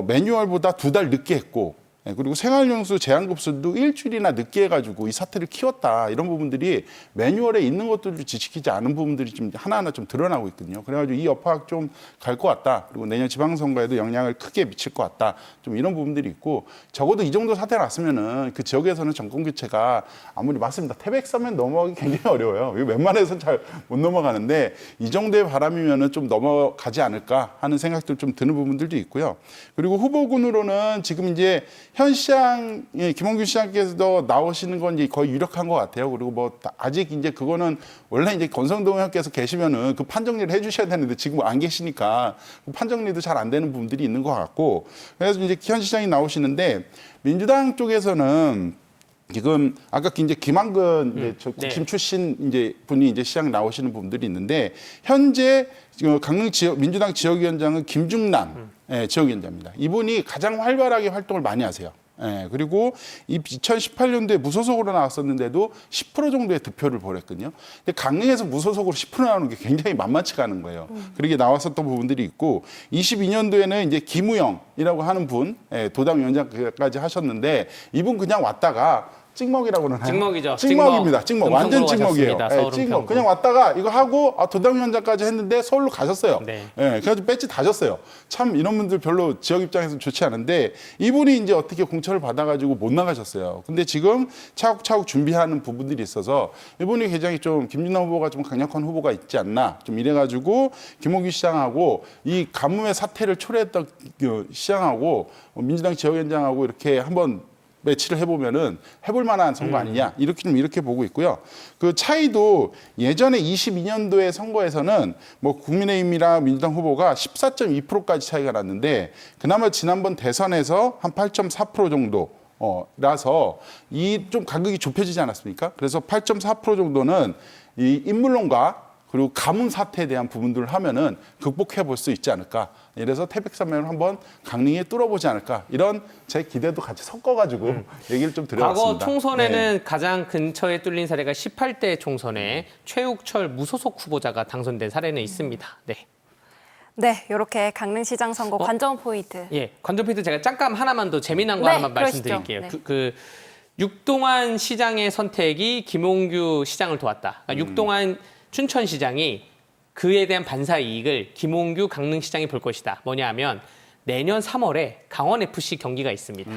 매뉴얼보다 2달 늦게 했고 그리고 생활용수 제한급수도 일주일이나 늦게 해가지고 이 사태를 키웠다. 이런 부분들이 매뉴얼에 있는 것들을 지키지 않은 부분들이 좀 하나하나 좀 드러나고 있거든요. 그래가지고 이 여파가 좀 갈 것 같다. 그리고 내년 지방선거에도 영향을 크게 미칠 것 같다. 좀 이런 부분들이 있고 적어도 이 정도 사태가 났으면은 그 지역에서는 정권 교체가 아무리 맞습니다. 태백섬면 넘어가기 굉장히 어려워요. 웬만해서 잘 못 넘어가는데 이 정도의 바람이면은 좀 넘어가지 않을까 하는 생각도 좀 드는 부분들도 있고요. 그리고 후보군으로는 지금 이제 현 시장, 김홍규 시장께서 나오시는 건 이제 거의 유력한 것 같아요. 그리고 뭐 아직 이제 그거는 원래 이제 권성동 의원께서 계시면은 그 판정리를 해주셔야 되는데 지금 안 계시니까 그 판정리도 잘 안 되는 부분들이 있는 것 같고 그래서 이제 현 시장이 나오시는데 민주당 쪽에서는 지금 아까 이제 김한근 이제 국힘 출신 이제 분이 이제 시장 나오시는 분들이 있는데 현재 강릉 지역 민주당 지역위원장은 김중남 지역위원장입니다. 이분이 가장 활발하게 활동을 많이 하세요. 그리고 이 2018년도에 무소속으로 나왔었는데도 10% 정도의 득표를 벌였거든요. 근데 강릉에서 무소속으로 10% 나오는 게 굉장히 만만치가 않은 거예요. 그렇게 나왔었던 부분들이 있고 22년도에는 이제 김우영이라고 하는 분 도당 위원장까지 하셨는데 이분 그냥 왔다가 찍먹이라고는 하요. 찍먹이죠. 찍먹입니다. 찍먹. 완전 찍먹이에요. 찍먹. 네, 그냥 왔다가 이거 하고 도당위원장까지 했는데 서울로 가셨어요. 네. 그래가지고 배지 다셨어요. 참 이런 분들 별로 지역 입장에서 좋지 않은데 이분이 이제 어떻게 공천을 받아가지고 못 나가셨어요. 근데 지금 차곡차곡 준비하는 부분들이 있어서 이분이 굉장히 좀 김준호 후보가 좀 강력한 후보가 있지 않나 좀 이래가지고 김홍규 시장하고 이 가뭄의 사태를 초래했던 시장하고 민주당 지역위원장하고 이렇게 한번 매치를 해보면은 해볼 만한 선거 아니냐 이렇게 보고 있고요. 그 차이도 예전에 22년도의 선거에서는 뭐 국민의힘이랑 민주당 후보가 14.2%까지 차이가 났는데 그나마 지난번 대선에서 한 8.4% 정도. 라서 이 좀 간극이 좁혀지지 않았습니까? 그래서 8.4% 정도는 이 인물론과 그리고 가뭄 사태에 대한 부분들을 하면은 극복해 볼 수 있지 않을까. 이래서 태백산맥을 한번 강릉에 뚫어보지 않을까. 이런 제 기대도 같이 섞어가지고 얘기를 좀 드려봤습니다. 과거 총선에는 가장 근처에 뚫린 사례가 18대 총선에 최욱철 무소속 후보자가 당선된 사례는 있습니다. 네. 네, 이렇게 강릉시장 선거 관전 포인트. 예, 관전 포인트 제가 잠깐 하나만 더 재미난 거 네, 하나만 그러시죠. 말씀드릴게요. 네. 육동환 시장의 선택이 김홍규 시장을 도왔다. 그러니까 육동환 춘천시장이 그에 대한 반사 이익을 김홍규 강릉시장이 볼 것이다. 뭐냐 하면 내년 3월에 강원FC 경기가 있습니다.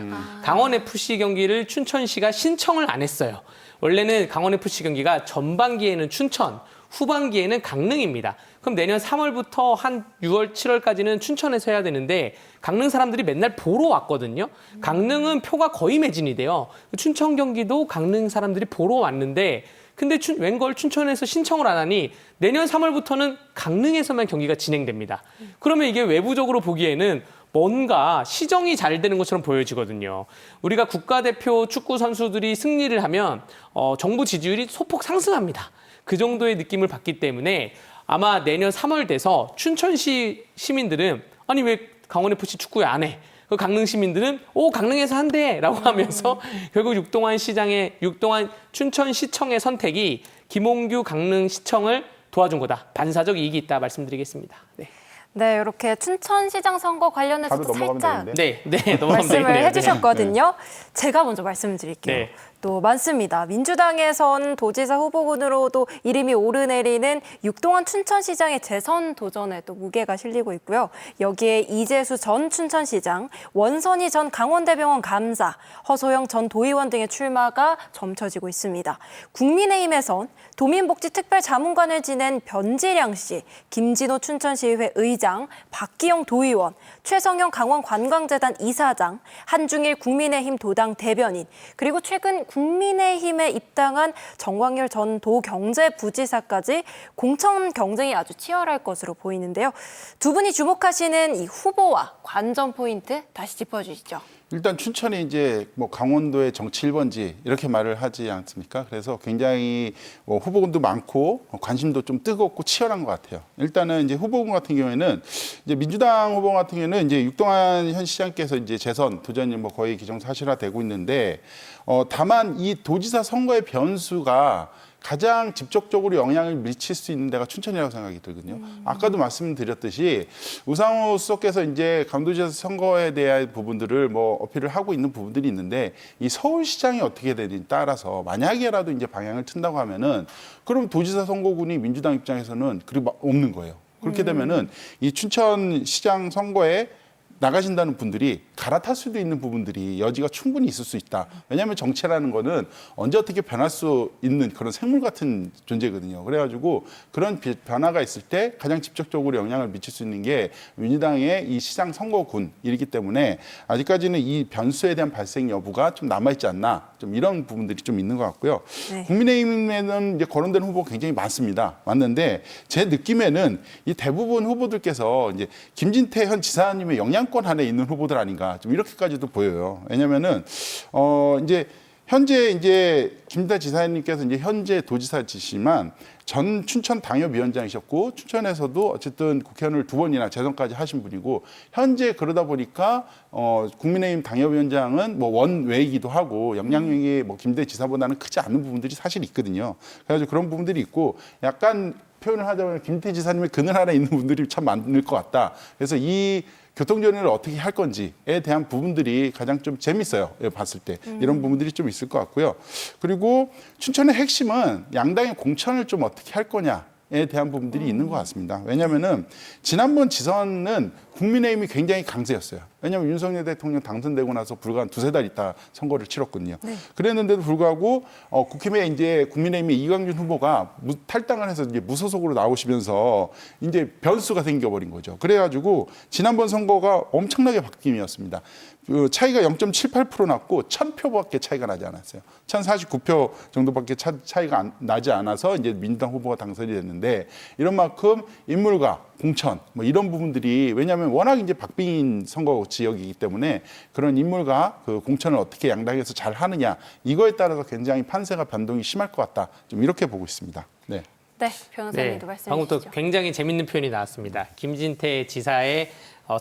강원FC 경기를 춘천시가 신청을 안 했어요. 원래는 강원FC 경기가 전반기에는 춘천, 후반기에는 강릉입니다. 그럼 내년 3월부터 한 6월, 7월까지는 춘천에서 해야 되는데 강릉 사람들이 맨날 보러 왔거든요. 강릉은 표가 거의 매진이 돼요. 춘천 경기도 강릉 사람들이 보러 왔는데 근데 웬걸 춘천에서 신청을 안 하니 내년 3월부터는 강릉에서만 경기가 진행됩니다. 그러면 이게 외부적으로 보기에는 뭔가 시정이 잘 되는 것처럼 보여지거든요. 우리가 국가대표 축구 선수들이 승리를 하면 정부 지지율이 소폭 상승합니다. 그 정도의 느낌을 받기 때문에 아마 내년 3월 돼서 춘천시 시민들은 아니 왜 강원FC 축구회 안 해? 그 강릉 시민들은 강릉에서 한대라고 하면서 결국 육동환 춘천시청의 선택이 김홍규 강릉시청을 도와준 거다. 반사적 이익이 있다 말씀드리겠습니다. 네. 네, 이렇게 춘천시장 선거 관련해서도 살짝 말씀을 해주셨거든요. 제가 먼저 말씀드릴게요. 네. 또 많습니다. 민주당에선 도지사 후보군으로도 이름이 오르내리는 육동환 춘천시장의 재선 도전에 또 무게가 실리고 있고요. 여기에 이재수 전 춘천시장, 원선희 전 강원대병원 감사, 허소영 전 도의원 등의 출마가 점쳐지고 있습니다. 국민의힘에선 도민복지특별자문관을 지낸 변지량 씨, 김진호 춘천시의회 의장, 박기영 도의원, 최성영 강원관광재단 이사장, 한중일 국민의힘 도당 대변인, 그리고 최근 국민의힘에 입당한 정광열 전 도경제부지사까지 공천 경쟁이 아주 치열할 것으로 보이는데요. 두 분이 주목하시는 이 후보와 관전 포인트 다시 짚어주시죠. 일단 춘천이 이제 뭐 강원도의 정치 1번지 이렇게 말을 하지 않습니까? 그래서 굉장히 후보군도 많고 관심도 좀 뜨겁고 치열한 것 같아요. 일단은 이제 후보군 같은 경우에는 이제 민주당 후보 같은 경우에는 이제 육동환 현 시장께서 이제 재선 도전이 뭐 거의 기정사실화되고 있는데 다만 이 도지사 선거의 변수가 가장 직접적으로 영향을 미칠 수 있는 데가 춘천이라고 생각이 들거든요. 아까도 말씀드렸듯이 우상호 수석께서 이제 강도지사 선거에 대한 부분들을 뭐 어필을 하고 있는 부분들이 있는데 이 서울시장이 어떻게 되느냐에 따라서 만약에라도 이제 방향을 튼다고 하면은 그럼 도지사 선거군이 민주당 입장에서는 그리 없는 거예요. 그렇게 되면은 이 춘천시장 선거에 나가신다는 분들이 갈아탈 수도 있는 부분들이 여지가 충분히 있을 수 있다. 왜냐하면 정치라는 거는 언제 어떻게 변할 수 있는 그런 생물 같은 존재거든요. 그래가지고 그런 변화가 있을 때 가장 직접적으로 영향을 미칠 수 있는 게 민주당의 이 시장 선거군이기 때문에 아직까지는 이 변수에 대한 발생 여부가 좀 남아있지 않나. 좀 이런 부분들이 좀 있는 것 같고요. 네. 국민의힘에는 이제 거론된 후보가 굉장히 많습니다. 맞는데 제 느낌에는 이 대부분 후보들께서 이제 김진태 현 지사님의 영향권 안에 있는 후보들 아닌가 좀 이렇게까지도 보여요. 왜냐면은 이제 현재 이제 김진태 지사님께서 이제 현재 도지사지시만 전 춘천 당협위원장이셨고 춘천에서도 어쨌든 국회의원을 2번이나 재선까지 하신 분이고 현재 그러다 보니까 국민의힘 당협위원장은 뭐 원외이기도 하고 영향력이 뭐 김대 지사보다는 크지 않은 부분들이 사실 있거든요. 그래가지고 그런 부분들이 있고 약간 표현을 하자면 김태 지사님의 그늘 아래 있는 분들이 참 많을 것 같다. 그래서 이 교통정리를 어떻게 할 건지에 대한 부분들이 가장 좀 재밌어요. 봤을 때. 이런 부분들이 좀 있을 것 같고요. 그리고 춘천의 핵심은 양당의 공천을 좀 어떻게 할 거냐에 대한 부분들이 있는 것 같습니다. 왜냐하면은 지난번 지선은 국민의힘이 굉장히 강세였어요. 왜냐하면 윤석열 대통령 당선되고 나서 불과 한 2-3달 있다 선거를 치렀거든요. 네. 그랬는데도 불구하고 국힘에 이제 국민의힘의 이광준 후보가 탈당을 해서 이제 무소속으로 나오시면서 이제 변수가 생겨버린 거죠. 그래가지고 지난번 선거가 엄청나게 바뀜이었습니다. 그 차이가 0.78% 났고 1000표밖에 차이가 나지 않았어요. 1049표 정도밖에 차이가 나지 않아서 이제 민주당 후보가 당선이 됐는데 이런 만큼 인물과 공천 뭐 이런 부분들이 왜냐하면 워낙 이제 박빙인 선거 지역이기 때문에 그런 인물과 그 공천을 어떻게 양당에서 잘 하느냐 이거에 따라서 굉장히 판세가 변동이 심할 것 같다. 좀 이렇게 보고 있습니다. 네. 네, 변호사님도 말씀해 방금 주시죠. 또 굉장히 재밌는 표현이 나왔습니다. 김진태 지사의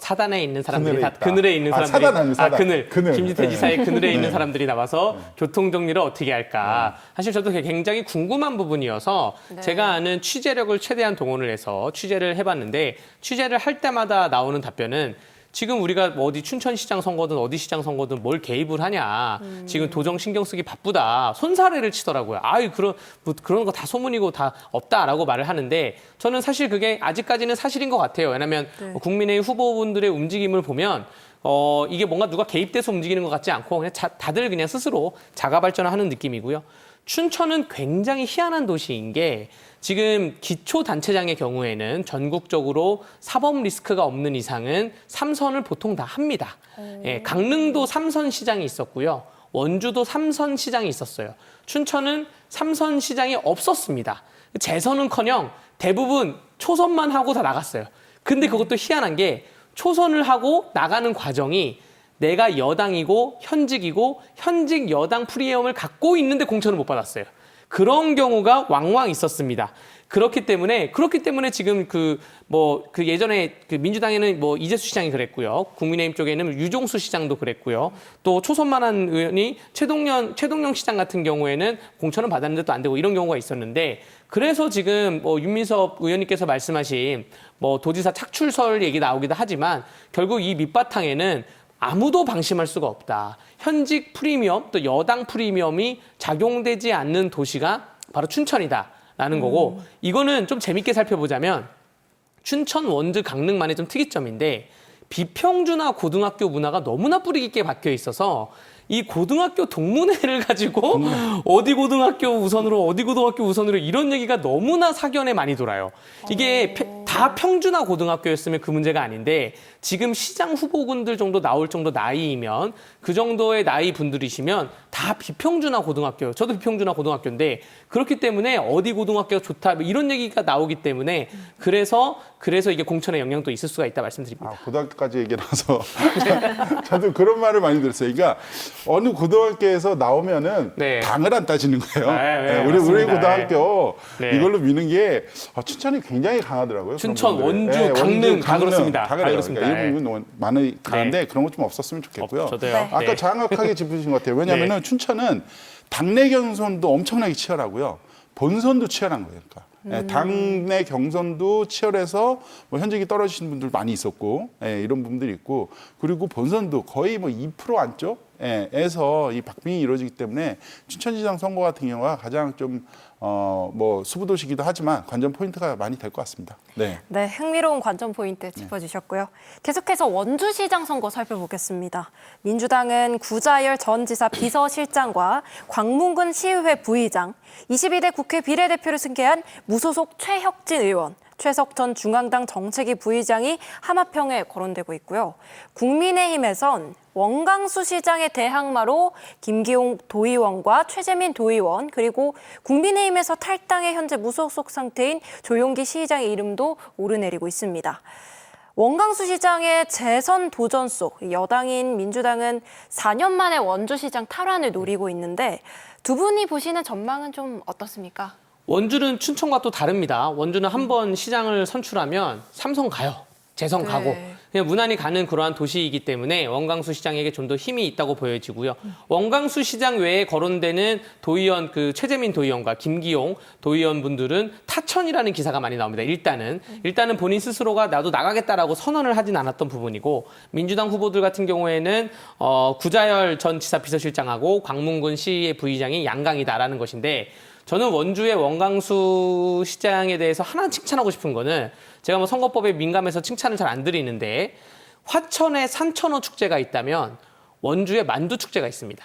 사단에 있는 사람들이 그늘에 있는 사람들이 그늘. 김진태 지사의 그늘에 있는 사람들이 나와서 교통 정리를 어떻게 할까. 사실 저도 굉장히 궁금한 부분이어서 제가 아는 취재력을 최대한 동원을 해서 취재를 해봤는데 취재를 할 때마다 나오는 답변은 지금 우리가 뭐 어디 춘천시장 선거든 어디 시장 선거든 뭘 개입을 하냐. 지금 도정 신경 쓰기 바쁘다. 손사래를 치더라고요. 아유 그런 거 다 소문이고 다 없다라고 말을 하는데 저는 사실 그게 아직까지는 사실인 것 같아요. 왜냐하면 국민의힘 후보분들의 움직임을 보면 이게 뭔가 누가 개입돼서 움직이는 것 같지 않고 그냥 다들 그냥 스스로 자가 발전을 하는 느낌이고요. 춘천은 굉장히 희한한 도시인 게 지금 기초단체장의 경우에는 전국적으로 사법 리스크가 없는 이상은 3선을 보통 다 합니다. 예, 강릉도 3선 시장이 있었고요. 원주도 3선 시장이 있었어요. 춘천은 3선 시장이 없었습니다. 재선은커녕 대부분 초선만 하고 다 나갔어요. 근데 그것도 희한한 게 초선을 하고 나가는 과정이 내가 여당이고 현직이고 현직 여당 프리미엄을 갖고 있는데 공천을 못 받았어요. 그런 경우가 왕왕 있었습니다. 그렇기 때문에 지금 예전에 민주당에는 뭐 이재수 시장이 그랬고요. 국민의힘 쪽에는 유종수 시장도 그랬고요. 또 초선만한 의원이 최동영 시장 같은 경우에는 공천을 받았는데 또 안 되고 이런 경우가 있었는데 그래서 지금 윤민섭 의원님께서 말씀하신 도지사 착출설 얘기 나오기도 하지만 결국 이 밑바탕에는 아무도 방심할 수가 없다. 현직 프리미엄 또 여당 프리미엄이 작용되지 않는 도시가 바로 춘천이다라는 거고 이거는 좀 재밌게 살펴보자면 춘천, 원주, 강릉만의 좀 특이점인데 비평준화 고등학교 문화가 너무나 뿌리 깊게 박혀 있어서 이 고등학교 동문회를 가지고 어디 고등학교 우선으로 이런 얘기가 너무나 사견에 많이 돌아요. 이게 다 평준화 고등학교였으면 그 문제가 아닌데 지금 시장 후보군들 정도 나올 정도 나이이면 그 정도의 나이 분들이시면 다 비평준화 고등학교예요. 저도 비평준화 고등학교인데 그렇기 때문에 어디 고등학교가 좋다 이런 얘기가 나오기 때문에 그래서 이게 공천에 영향도 있을 수가 있다 말씀드립니다. 고등학교까지 얘기 나서 저도 그런 말을 많이 들었어요. 그러니까 어느 고등학교에서 나오면은 당을 안 따지는 거예요. 우리 고등학교 이걸로 미는 게 춘천이 굉장히 강하더라고요. 춘천, 원주, 강릉 다 그렇습니다. 다 그래요. 그러니까 일부 너무 많이 그런데 그런 거 좀 없었으면 좋겠고요. 저도요. 아까 정확하게 짚으신 것 같아요. 왜냐하면 춘천은 당내 경선도 엄청나게 치열하고요. 본선도 치열한 거예요. 그러니까. 당내 경선도 치열해서 현직이 떨어지신 분들 많이 있었고 이런 부분들이 있고 그리고 본선도 거의 2% 안쪽에서 이 박빙이 이루어지기 때문에 춘천시장 선거 같은 경우가 가장 좀 수부도시기도 하지만 관전 포인트가 많이 될 것 같습니다. 네, 흥미로운 관전 포인트 짚어주셨고요. 계속해서 원주시장 선거 살펴보겠습니다. 민주당은 구자열 전 지사 비서실장과 광문군 시의회 부의장, 22대 국회 비례대표를 승계한 무소속 최혁진 의원, 최석 전 중앙당 정책위 부의장이 하마평에 거론되고 있고요. 국민의힘에선 원광수 시장의 대항마로 김기용 도의원과 최재민 도의원 그리고 국민의힘에서 탈당해 현재 무소속 상태인 조용기 시의장의 이름도 오르내리고 있습니다. 원광수 시장의 재선 도전 속 여당인 민주당은 4년 만에 원주시장 탈환을 노리고 있는데 두 분이 보시는 전망은 좀 어떻습니까? 원주는 춘천과 또 다릅니다. 원주는 한 번 시장을 선출하면 삼선 가요. 재선 가고. 그냥 무난히 가는 그러한 도시이기 때문에 원광수 시장에게 좀 더 힘이 있다고 보여지고요. 원광수 시장 외에 거론되는 도의원, 최재민 도의원과 김기용 도의원 분들은 타천이라는 기사가 많이 나옵니다. 일단은 본인 스스로가 나도 나가겠다라고 선언을 하진 않았던 부분이고 민주당 후보들 같은 경우에는 구자열 전 지사 비서실장하고 광문군 시의 부의장이 양강이다라는 것인데 저는 원주의 원광수 시장에 대해서 하나 칭찬하고 싶은 거는 제가 선거법에 민감해서 칭찬을 잘 안 드리는데 화천에 산천어 축제가 있다면 원주에 만두 축제가 있습니다.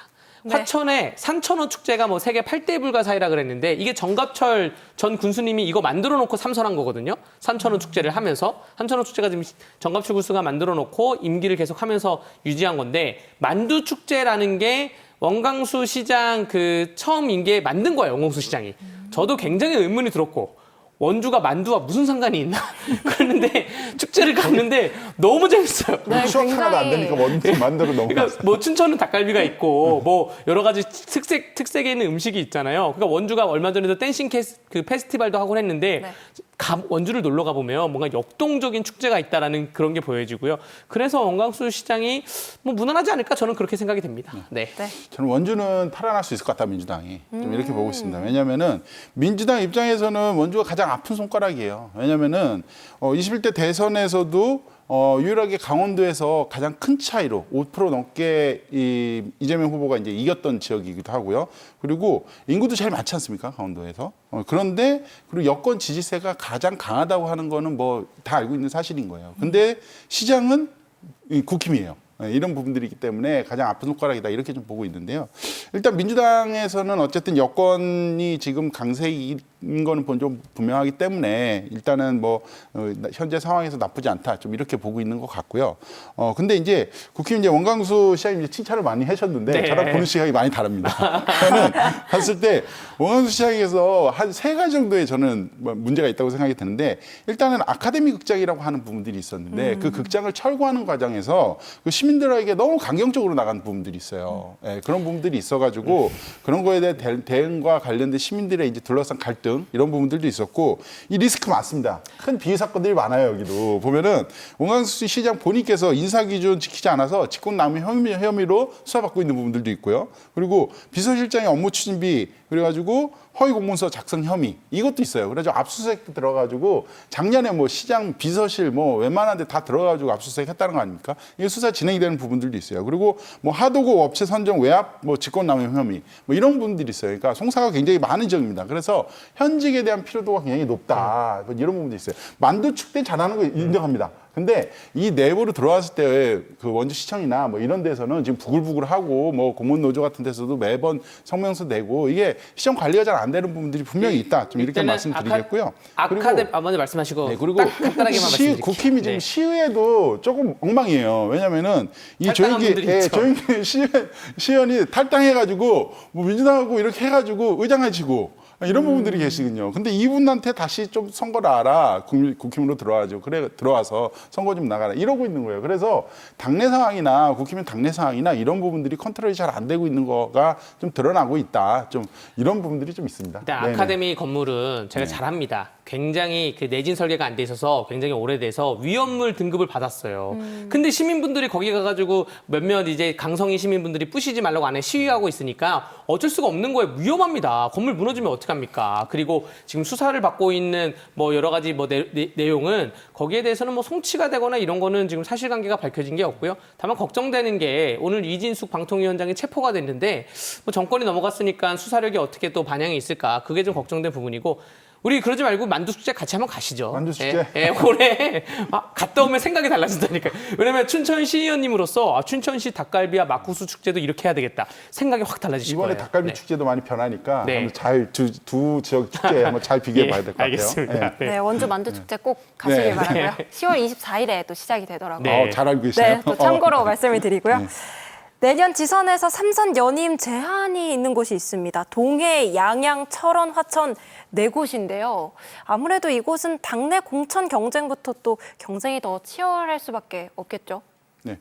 화천에 산천어 축제가 세계 8대 불가 사이라 그랬는데 이게 정갑철 전 군수님이 이거 만들어 놓고 삼선한 거거든요. 산천어 축제를 하면서 산천어 축제가 지금 정갑철 군수가 만들어 놓고 임기를 계속 하면서 유지한 건데 만두 축제라는 게 원광수 시장 처음 임기에 만든 거예요. 원광수 시장이. 저도 굉장히 의문이 들었고 원주가 만두와 무슨 상관이 있나? 그랬는데 축제를 갔는데 너무 재밌어요. 추억 하나도 안 되니까 원주 만두로 넘어갔어요. 그러니까 춘천은 닭갈비가 있고 여러 가지 특색에 있는 음식이 있잖아요. 그러니까 원주가 얼마 전에도 댄싱 페스티벌도 하곤 했는데 원주를 놀러 가보면 뭔가 역동적인 축제가 있다라는 그런 게 보여지고요. 그래서 원광수 시장이 무난하지 않을까 저는 그렇게 생각이 됩니다. 저는 원주는 탈환할 수 있을 것 같다 민주당이 좀 이렇게 보고 있습니다. 왜냐하면은 민주당 입장에서는 원주가 가장 아픈 손가락이에요. 왜냐하면은 21대 대선에서도 유일하게 강원도에서 가장 큰 차이로 5% 넘게 이재명 후보가 이제 이겼던 지역이기도 하고요. 그리고 인구도 제일 많지 않습니까? 강원도에서. 그런데 그리고 여권 지지세가 가장 강하다고 하는 거는 뭐 다 알고 있는 사실인 거예요. 근데 시장은 국힘이에요. 이런 부분들이기 때문에 가장 아픈 손가락이다 이렇게 좀 보고 있는데요. 일단 민주당에서는 어쨌든 여권이 지금 강세인 거는 좀 분명하기 때문에 일단은 뭐 현재 상황에서 나쁘지 않다 좀 이렇게 보고 있는 것 같고요. 근데 이제 국힘 이제 원광수 시장님 칭찬을 많이 하셨는데 네. 저랑 보는 시각이 많이 다릅니다. 저는 봤을 때 원광수 시장에서 한 3가지 정도의 저는 문제가 있다고 생각이 드는데 일단은 아카데미 극장이라고 하는 부분들이 있었는데 그 극장을 철거하는 과정에서 그 시민들에게 너무 강경적으로 나간 부분들이 있어요. 예, 그런 부분들이 있어가지고 그런 거에 대한 대응과 관련된 시민들의 이제 둘러싼 갈등 이런 부분들도 있었고 이 리스크 많습니다. 큰 비위 사건들이 많아요. 여기도 보면은 원광수 시장 본인께서 인사 기준 지키지 않아서 직권남용 혐의로 수사받고 있는 부분들도 있고요. 그리고 비서실장의 업무 추진비 그래가지고 허위 공문서 작성 혐의 이것도 있어요. 그래서 압수수색도 들어가지고 작년에 뭐 시장 비서실 뭐 웬만한 데 다 들어가지고 압수수색 했다는 거 아닙니까? 이게 수사 진행이 되는 부분들도 있어요. 그리고 뭐 하도급 업체 선정 외압 뭐 직권남용 혐의 뭐 이런 부분들이 있어요. 그러니까 송사가 굉장히 많은 지역입니다. 그래서 현직에 대한 필요도가 굉장히 높다. 뭐 이런 부분도 있어요. 만두 축제 잘하는 거 인정합니다. 근데 이 내부로 들어왔을 때 그 원주시청이나 뭐 이런 데서는 지금 부글부글하고 뭐 공무원노조 같은 데서도 매번 성명서 내고 이게 시청 관리가 잘 안 되는 부분들이 분명히 있다. 좀 이렇게 말씀드리겠고요. 먼저 말씀하시고 네, 그리고 간단하게만 말씀드릴게요. 국힘이 지금 시의회도 조금 엉망이에요. 왜냐면은 이 조영기 시의원이 탈당해가지고 뭐 민주당하고 이렇게 해가지고 의장하시고 이런 부분들이 계시거든요. 근데 이분한테 다시 좀 선거를 알아. 국힘으로 들어와가지고 그래 들어와서 선거 좀 나가라 이러고 있는 거예요. 그래서 당내 상황이나 국힘의 당내 상황이나 이런 부분들이 컨트롤이 잘 안 되고 있는 거가 좀 드러나고 있다. 좀 이런 부분들이 좀 있습니다. 일단 아카데미 건물은 제가 잘합니다. 굉장히 그 내진 설계가 안 돼 있어서 굉장히 오래돼서 위험물 등급을 받았어요. 근데 시민분들이 거기 가가지고 몇몇 이제 강성희 시민분들이 부시지 말라고 안에 시위하고 있으니까 어쩔 수가 없는 거예요. 위험합니다. 건물 무너지면 어떡합니까? 그리고 지금 수사를 받고 있는 뭐 여러 가지 뭐 내용은 거기에 대해서는 뭐 송치가 되거나 이런 거는 지금 사실관계가 밝혀진 게 없고요. 다만 걱정되는 게 오늘 이진숙 방통위원장이 체포가 됐는데 뭐 정권이 넘어갔으니까 수사력이 어떻게 또 반영이 있을까? 그게 좀 걱정된 부분이고 우리 그러지 말고 만두축제 같이 한번 가시죠. 만두축제? 올해 갔다 오면 생각이 달라진다니까요. 왜냐면 춘천시 의원님으로서 춘천시 닭갈비와 막국수 축제도 이렇게 해야 되겠다. 생각이 확 달라지실 거예요. 이번에 닭갈비 축제도 많이 변하니까 네. 한번 잘 두 지역 축제 한번 잘 비교해 봐야 될 것 같아요. 알겠습니다. 네, 원주 만두축제 꼭 가시길 바라고요. 10월 24일에 또 시작이 되더라고요. 네. 잘 알고 계시네요. 네, 또 참고로 말씀을 드리고요. 내년 지선에서 3선 연임 제한이 있는 곳이 있습니다. 동해, 양양, 철원, 화천 4곳인데요. 아무래도 이곳은 당내 공천 경쟁부터 또 경쟁이 더 치열할 수밖에 없겠죠. 네.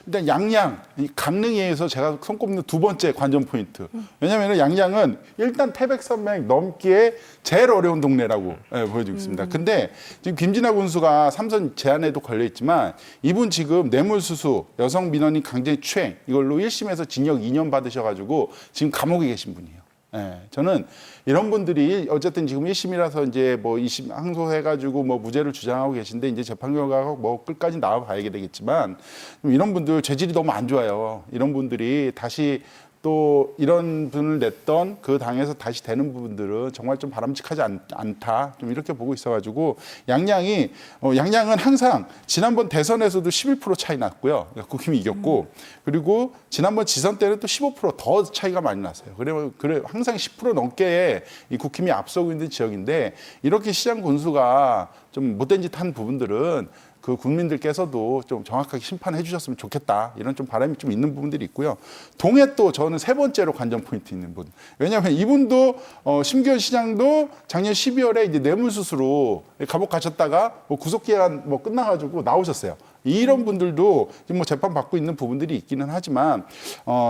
일단 양양, 이 강릉에서 제가 손꼽는 2번째 관전 포인트. 왜냐하면 양양은 일단 태백산맥 넘기에 제일 어려운 동네라고 보여지고 있습니다. 근데 지금 김진아 군수가 3선 제한에도 걸려 있지만 이분 지금 뇌물수수, 여성 민원인 강제 추행 이걸로 1심에서 징역 2년 받으셔가지고 지금 감옥에 계신 분이에요. 예, 저는 이런 분들이 어쨌든 지금 1심이라서 이제 뭐 2심 항소해가지고 뭐 무죄를 주장하고 계신데 이제 재판 결과가 뭐 끝까지 나와봐야 되겠지만 이런 분들 죄질이 너무 안 좋아요. 이런 분들이 다시 또 이런 분을 냈던 그 당에서 다시 되는 부분들은 정말 좀 바람직하지 않다. 좀 이렇게 보고 있어가지고 양양은 항상 지난번 대선에서도 11% 차이 났고요. 국힘이 이겼고 그리고 지난번 지선 때는 또 15% 더 차이가 많이 났어요. 그래 항상 10% 넘게 이 국힘이 앞서고 있는 지역인데 이렇게 시장 군수가 좀 못된 짓 한 부분들은 그 국민들께서도 좀 정확하게 심판해 주셨으면 좋겠다. 이런 좀 바람이 좀 있는 부분들이 있고요. 동해 또 저는 3번째로 관전 포인트 있는 분. 왜냐하면 이분도 심기현 시장도 작년 12월에 이제 뇌물수수로 감옥 가셨다가 뭐 구속기간 뭐 끝나가지고 나오셨어요. 이런 분들도 지금 뭐 재판 받고 있는 부분들이 있기는 하지만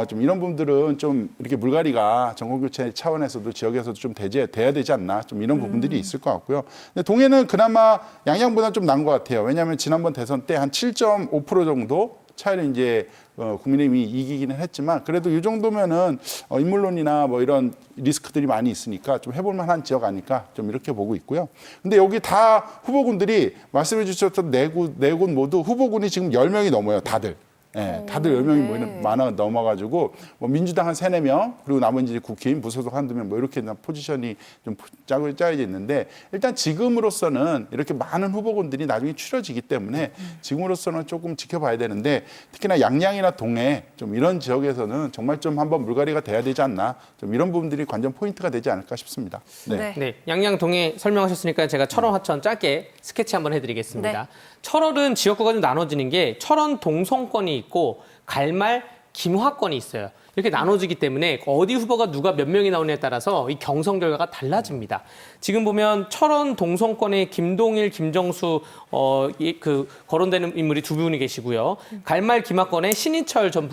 좀 이런 분들은 좀 이렇게 물갈이가 정권교체 차원에서도 지역에서도 좀 돼야 되지 않나 좀 이런 부분들이 있을 것 같고요. 근데 동해는 그나마 양양보다 좀 나은 것 같아요. 왜냐하면 지난번 대선 때 한 7.5% 정도 차이로 이제 국민의힘이 이기기는 했지만 그래도 이 정도면은 인물론이나 뭐 이런 리스크들이 많이 있으니까 좀 해볼 만한 지역 아닐까 좀 이렇게 보고 있고요. 근데 여기 다 후보군들이 말씀해 주셨던 네 곳 모두 후보군이 지금 10명이 넘어요, 다들. 예, 다들 10명이 많아 넘어가지고 뭐 민주당 한 3, 4명 그리고 나머지 이제 국회의원 무소속 한두 명 뭐 이렇게 포지션이 좀 짜여져 있는데 일단 지금으로서는 이렇게 많은 후보군들이 나중에 추려지기 때문에 지금으로서는 조금 지켜봐야 되는데 특히나 양양이나 동해 좀 이런 지역에서는 정말 좀 한번 물갈이가 돼야 되지 않나 좀 이런 부분들이 관전 포인트가 되지 않을까 싶습니다. 네. 네, 양양 동해 설명하셨으니까 제가 철원 화천 짧게 스케치 한번 해드리겠습니다. 네. 철원은 지역구가 좀 나눠지는 게 철원 동성권이 있고 갈말 김화권이 있어요. 이렇게 나눠지기 때문에 어디 후보가 누가 몇 명이 나오느냐에 따라서 이 경선 결과가 달라집니다. 지금 보면 철원 동성권에 김동일, 김정수 그 거론되는 인물이 두 분이 계시고요. 갈말 김화권에 신인철 전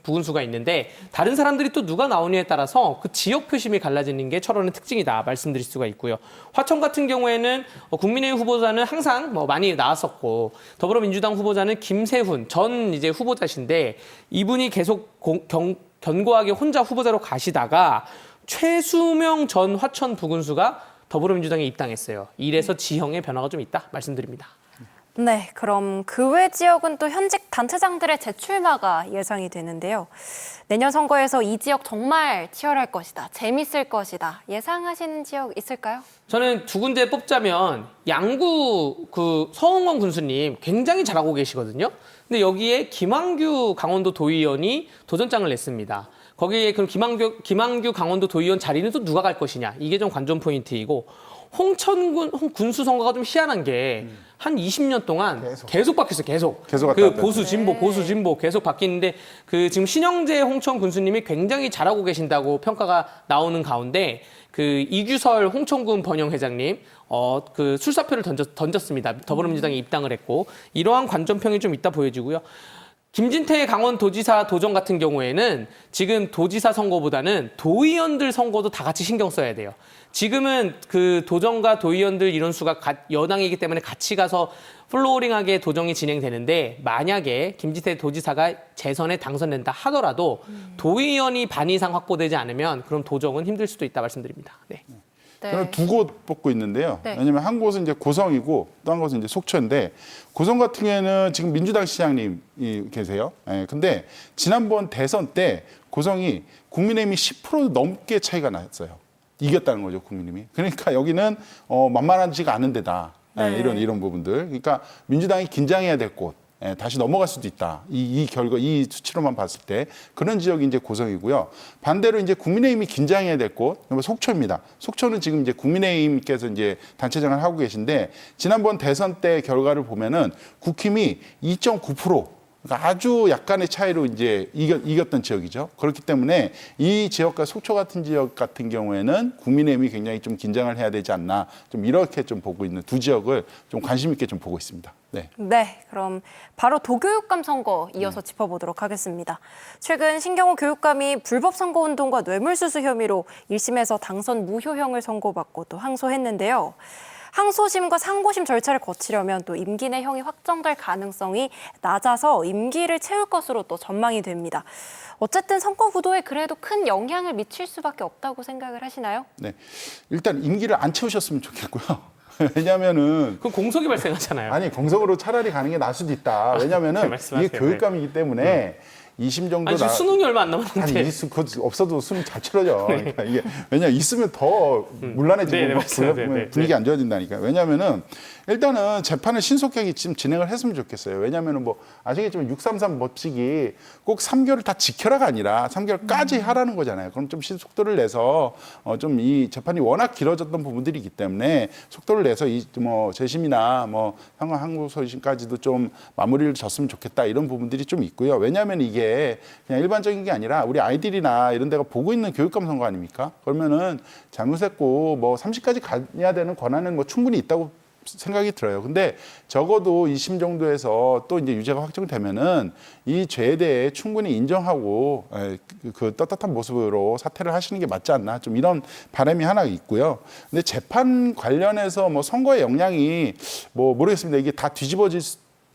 부군수가 있는데 다른 사람들이 또 누가 나오느냐에 따라서 그 지역 표심이 갈라지는 게 철원의 특징이다 말씀드릴 수가 있고요. 화천 같은 경우에는 국민의힘 후보자는 항상 많이 나왔었고 더불어민주당 후보자는 김세훈 전 이제 후보자신데 이분이 계속 견고하게 혼자 후보자로 가시다가 최수명 전 화천 부군수가 더불어민주당에 입당했어요. 이래서 지형의 변화가 좀 있다 말씀드립니다. 네, 그럼 그 외 지역은 또 현직 단체장들의 재출마가 예상이 되는데요. 내년 선거에서 이 지역 정말 치열할 것이다, 재밌을 것이다 예상하시는 지역 있을까요? 저는 두 군데 뽑자면 양구 그 서홍원 군수님 굉장히 잘하고 계시거든요. 근데 여기에 김한규 강원도 도의원이 도전장을 냈습니다. 거기에 그럼 김한규 강원도 도의원 자리는 또 누가 갈 것이냐 이게 좀 관전 포인트이고 홍천군 군수 선거가 좀 희한한 게 한 20년 동안 계속 바뀌었어요. 계속 그 보수 진보 보수 진보 계속 바뀌는데 그 지금 신영재 홍천 군수님이 굉장히 잘하고 계신다고 평가가 나오는 가운데 그 이규설 홍천군 번영회장님 그 출사표를 던졌습니다. 더불어민주당에 입당을 했고 이러한 관전평이 좀 있다 보여지고요. 김진태 강원도지사 도전 같은 경우에는 지금 도지사 선거보다는 도의원들 선거도 다 같이 신경 써야 돼요. 지금은 그 도전과 도의원들 인원수가 여당이기 때문에 같이 가서 플로어링하게 도정이 진행되는데 만약에 김진태 도지사가 재선에 당선된다 하더라도 도의원이 반 이상 확보되지 않으면 그럼 도정은 힘들 수도 있다 말씀드립니다. 네. 저는 두 곳 뽑고 있는데요. 네. 왜냐하면 한 곳은 이제 고성이고 또 한 곳은 이제 속초인데 고성 같은 경우에는 지금 민주당 시장님이 계세요. 근데 지난번 대선 때 고성이 국민의힘이 10% 넘게 차이가 났어요. 이겼다는 거죠, 국민의힘이. 그러니까 여기는 만만하지가 않은 데다. 이런 부분들. 그러니까 민주당이 긴장해야 될 곳. 다시 넘어갈 수도 있다. 이 결과, 이 수치로만 봤을 때 그런 지역이 이제 고성이고요. 반대로 이제 국민의힘이 긴장해야 될 곳, 속초입니다. 속초는 지금 이제 국민의힘께서 이제 단체장을 하고 계신데 지난번 대선 때 결과를 보면은 국힘이 2.9%. 그러니까 아주 약간의 차이로 이제 이겼던 지역이죠. 그렇기 때문에 이 지역과 속초 같은 지역 같은 경우에는 국민의힘이 굉장히 좀 긴장을 해야 되지 않나 좀 이렇게 좀 보고 있는 두 지역을 좀 관심 있게 좀 보고 있습니다. 네. 네, 그럼 바로 도교육감 선거 이어서 짚어보도록 하겠습니다. 최근 신경호 교육감이 불법 선거운동과 뇌물수수 혐의로 1심에서 당선 무효형을 선고받고 또 항소했는데요. 항소심과 상고심 절차를 거치려면 또 임기 내 형이 확정될 가능성이 낮아서 임기를 채울 것으로 또 전망이 됩니다. 어쨌든 선거 구도에 그래도 큰 영향을 미칠 수밖에 없다고 생각을 하시나요? 네, 일단 임기를 안 채우셨으면 좋겠고요. 왜냐하면은 그 공석이 발생하잖아요. 아니 공석으로 차라리 가는 게 나을 수도 있다. 왜냐하면은 이게 교육감이기 때문에 2심 정도 지금 수능이 얼마 안 남았는데. 아니 그거 없어도 수능 잘 치러져. 그러니까 이게 왜냐 있으면 더 문란해지고 분위기 안 좋아진다니까. 왜냐하면은 일단은 재판을 신속하게 지금 진행을 했으면 좋겠어요. 왜냐하면은 뭐 아시겠지만 633 법칙이 꼭 3개월을 다 지켜라가 아니라 3개월까지 하라는 거잖아요. 그럼 좀 속도를 내서 좀 이 재판이 워낙 길어졌던 부분들이기 때문에 속도를 내서 이 뭐 재심이나 뭐 항고소심까지도 좀 마무리를 졌으면 좋겠다 이런 부분들이 좀 있고요. 왜냐하면 이게 그냥 일반적인 게 아니라 우리 아이들이나 이런 데가 보고 있는 교육감 선거 아닙니까? 그러면은 잘못했고 뭐 30까지 가야 되는 권한은 뭐 충분히 있다고 생각이 들어요. 근데 적어도 2심 정도에서 또 이제 유죄가 확정되면은 이 죄에 대해 충분히 인정하고 그 떳떳한 모습으로 사퇴를 하시는 게 맞지 않나 좀 이런 바람이 하나 있고요. 근데 재판 관련해서 뭐 선거의 영향이 뭐 모르겠습니다. 이게 다 뒤집어질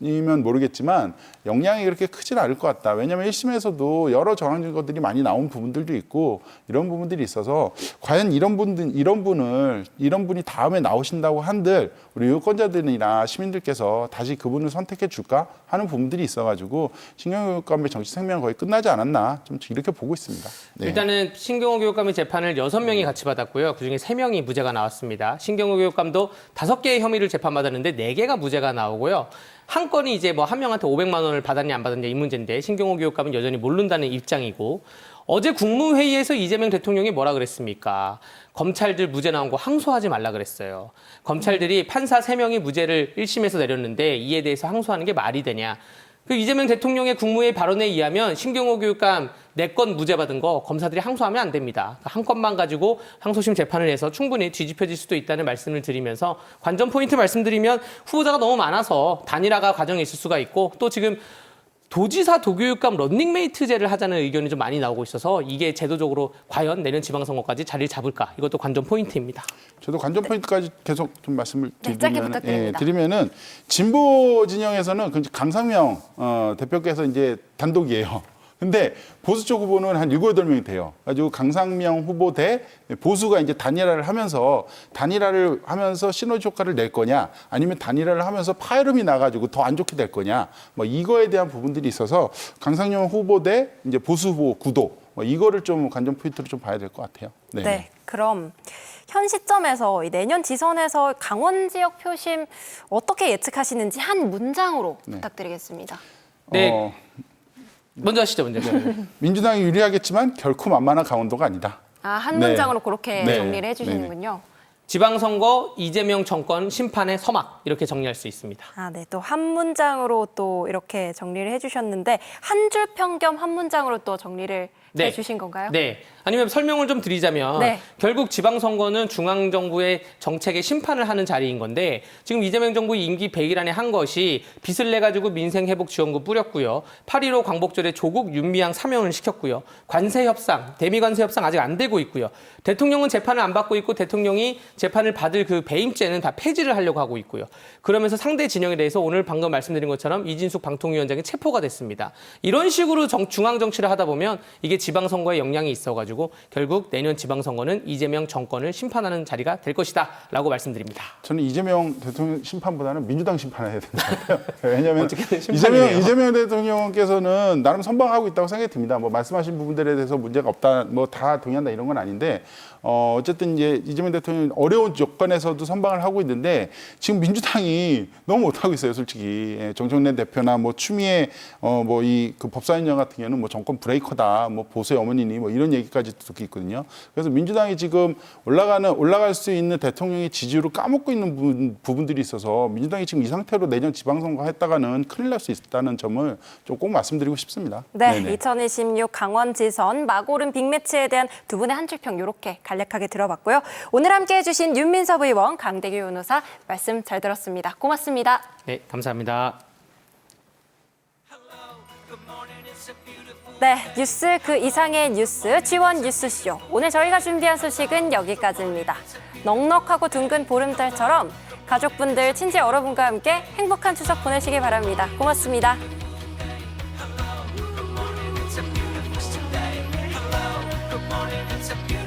부분이면 모르겠지만 영향이 그렇게 크지는 않을 것 같다. 왜냐하면 1심에서도 여러 정황 증거들이 많이 나온 부분들도 있고 이런 부분들이 있어서 과연 이런 분이 다음에 나오신다고 한들 우리 유권자들이나 시민들께서 다시 그분을 선택해 줄까 하는 부분들이 있어가지고 신경호 교육감의 정치 생명은 거의 끝나지 않았나 좀 이렇게 보고 있습니다. 네. 일단은 신경호 교육감의 재판을 6명이 같이 받았고요. 그중에 3명이 무죄가 나왔습니다. 신경호 교육감도 5개의 혐의를 재판받았는데 4개가 무죄가 나오고요. 한 건이 이제 뭐 한 명한테 500만 원을 받았냐 안 받았냐 이 문제인데 신경호 교육감은 여전히 모른다는 입장이고 어제 국무회의에서 이재명 대통령이 뭐라 그랬습니까? 검찰들 무죄 나온 거 항소하지 말라 그랬어요. 검찰들이 판사 3명이 무죄를 1심에서 내렸는데 이에 대해서 항소하는 게 말이 되냐? 그 이재명 대통령의 국무회의 발언에 의하면 신경호 교육감 4건 무죄 받은 거 검사들이 항소하면 안 됩니다. 한 건만 가지고 항소심 재판을 해서 충분히 뒤집혀질 수도 있다는 말씀을 드리면서 관전 포인트 말씀드리면 후보자가 너무 많아서 단일화가 과정에 있을 수가 있고 또 지금 도지사 도교육감 런닝메이트제를 하자는 의견이 좀 많이 나오고 있어서 이게 제도적으로 과연 내년 지방선거까지 자리를 잡을까? 이것도 관전 포인트입니다. 저도 관전 포인트까지 계속 좀 말씀을 짧게 부탁드립니다. 드리면은 진보 진영에서는 강상명 대표께서 이제 단독이에요. 근데 보수 쪽 후보는 한 7, 8명이 돼요. 가지고 강상명 후보 대 보수가 이제 단일화를 하면서 시너지 효과를 낼 거냐, 아니면 단일화를 하면서 파열음이 나가지고 더 안 좋게 될 거냐, 뭐 이거에 대한 부분들이 있어서 강상명 후보 대 이제 보수 후보 구도, 뭐 이거를 좀 관전 포인트로 좀 봐야 될 것 같아요. 네, 그럼 현 시점에서 내년 지선에서 강원 지역 표심 어떻게 예측하시는지 한 문장으로 부탁드리겠습니다. 네. 먼저 하시죠, 먼저. 민주당이 유리하겠지만 결코 만만한 강원도가 아니다. 한 문장으로 그렇게 정리를 해주시는군요. 지방선거 이재명 정권 심판의 서막 이렇게 정리할 수 있습니다. 네, 또 한 문장으로 또 이렇게 정리를 해주셨는데 한 줄 평 겸 한 문장으로 또 정리를 해주신 건가요? 네. 아니면 설명을 좀 드리자면 결국 지방선거는 중앙정부의 정책의 심판을 하는 자리인 건데 지금 이재명 정부 임기 100일 안에 한 것이 빚을 내가지고 민생회복지원금 뿌렸고요. 8.15 광복절에 조국 윤미향 사면을 시켰고요. 관세협상, 대미관세협상 아직 안 되고 있고요. 대통령은 재판을 안 받고 있고 대통령이 재판을 받을 그 배임죄는 다 폐지를 하려고 하고 있고요. 그러면서 상대 진영에 대해서 오늘 방금 말씀드린 것처럼 이진숙 방통위원장이 체포가 됐습니다. 이런 식으로 중앙정치를 하다 보면 이게 지방선거에 영향이 있어가지고 결국 내년 지방선거는 이재명 정권을 심판하는 자리가 될 것이다 라고 말씀드립니다. 저는 이재명 대통령 심판보다는 민주당 심판을 해야 된다 같아요. 왜냐하면 이재명 대통령께서는 나름 선방하고 있다고 생각이 듭니다. 뭐 말씀하신 부분들에 대해서 문제가 없다, 뭐 다 동의한다 이런 건 아닌데 어쨌든 이제 이재명 대통령이 어려운 여건에서도 선방을 하고 있는데 지금 민주당이 너무 못하고 있어요, 솔직히. 정청래 대표나 뭐 추미애 뭐 이 그 법사위원장 같은 경우는 뭐 정권 브레이커다, 뭐 보수의 어머니니 뭐 이런 얘기까지 듣고 있거든요. 그래서 민주당이 지금 올라갈 수 있는 대통령의 지지율을 까먹고 있는 부분들이 있어서 민주당이 지금 이 상태로 내년 지방선거 했다가는 큰일 날 수 있다는 점을 좀 꼭 말씀드리고 싶습니다. 네, 2026 강원지선 마고른 빅매치에 대한 두 분의 한 줄평 이렇게 간략하게 들어봤고요. 오늘 함께해 주신 윤민섭 의원, 강대규 변호사 말씀 잘 들었습니다. 고맙습니다. 네, 감사합니다. 네, 뉴스 그 이상의 뉴스 G1 뉴스쇼. 오늘 저희가 준비한 소식은 여기까지입니다. 넉넉하고 둥근 보름달처럼 가족분들, 친지 여러분과 함께 행복한 추석 보내시기 바랍니다. 고맙습니다. It's a beautiful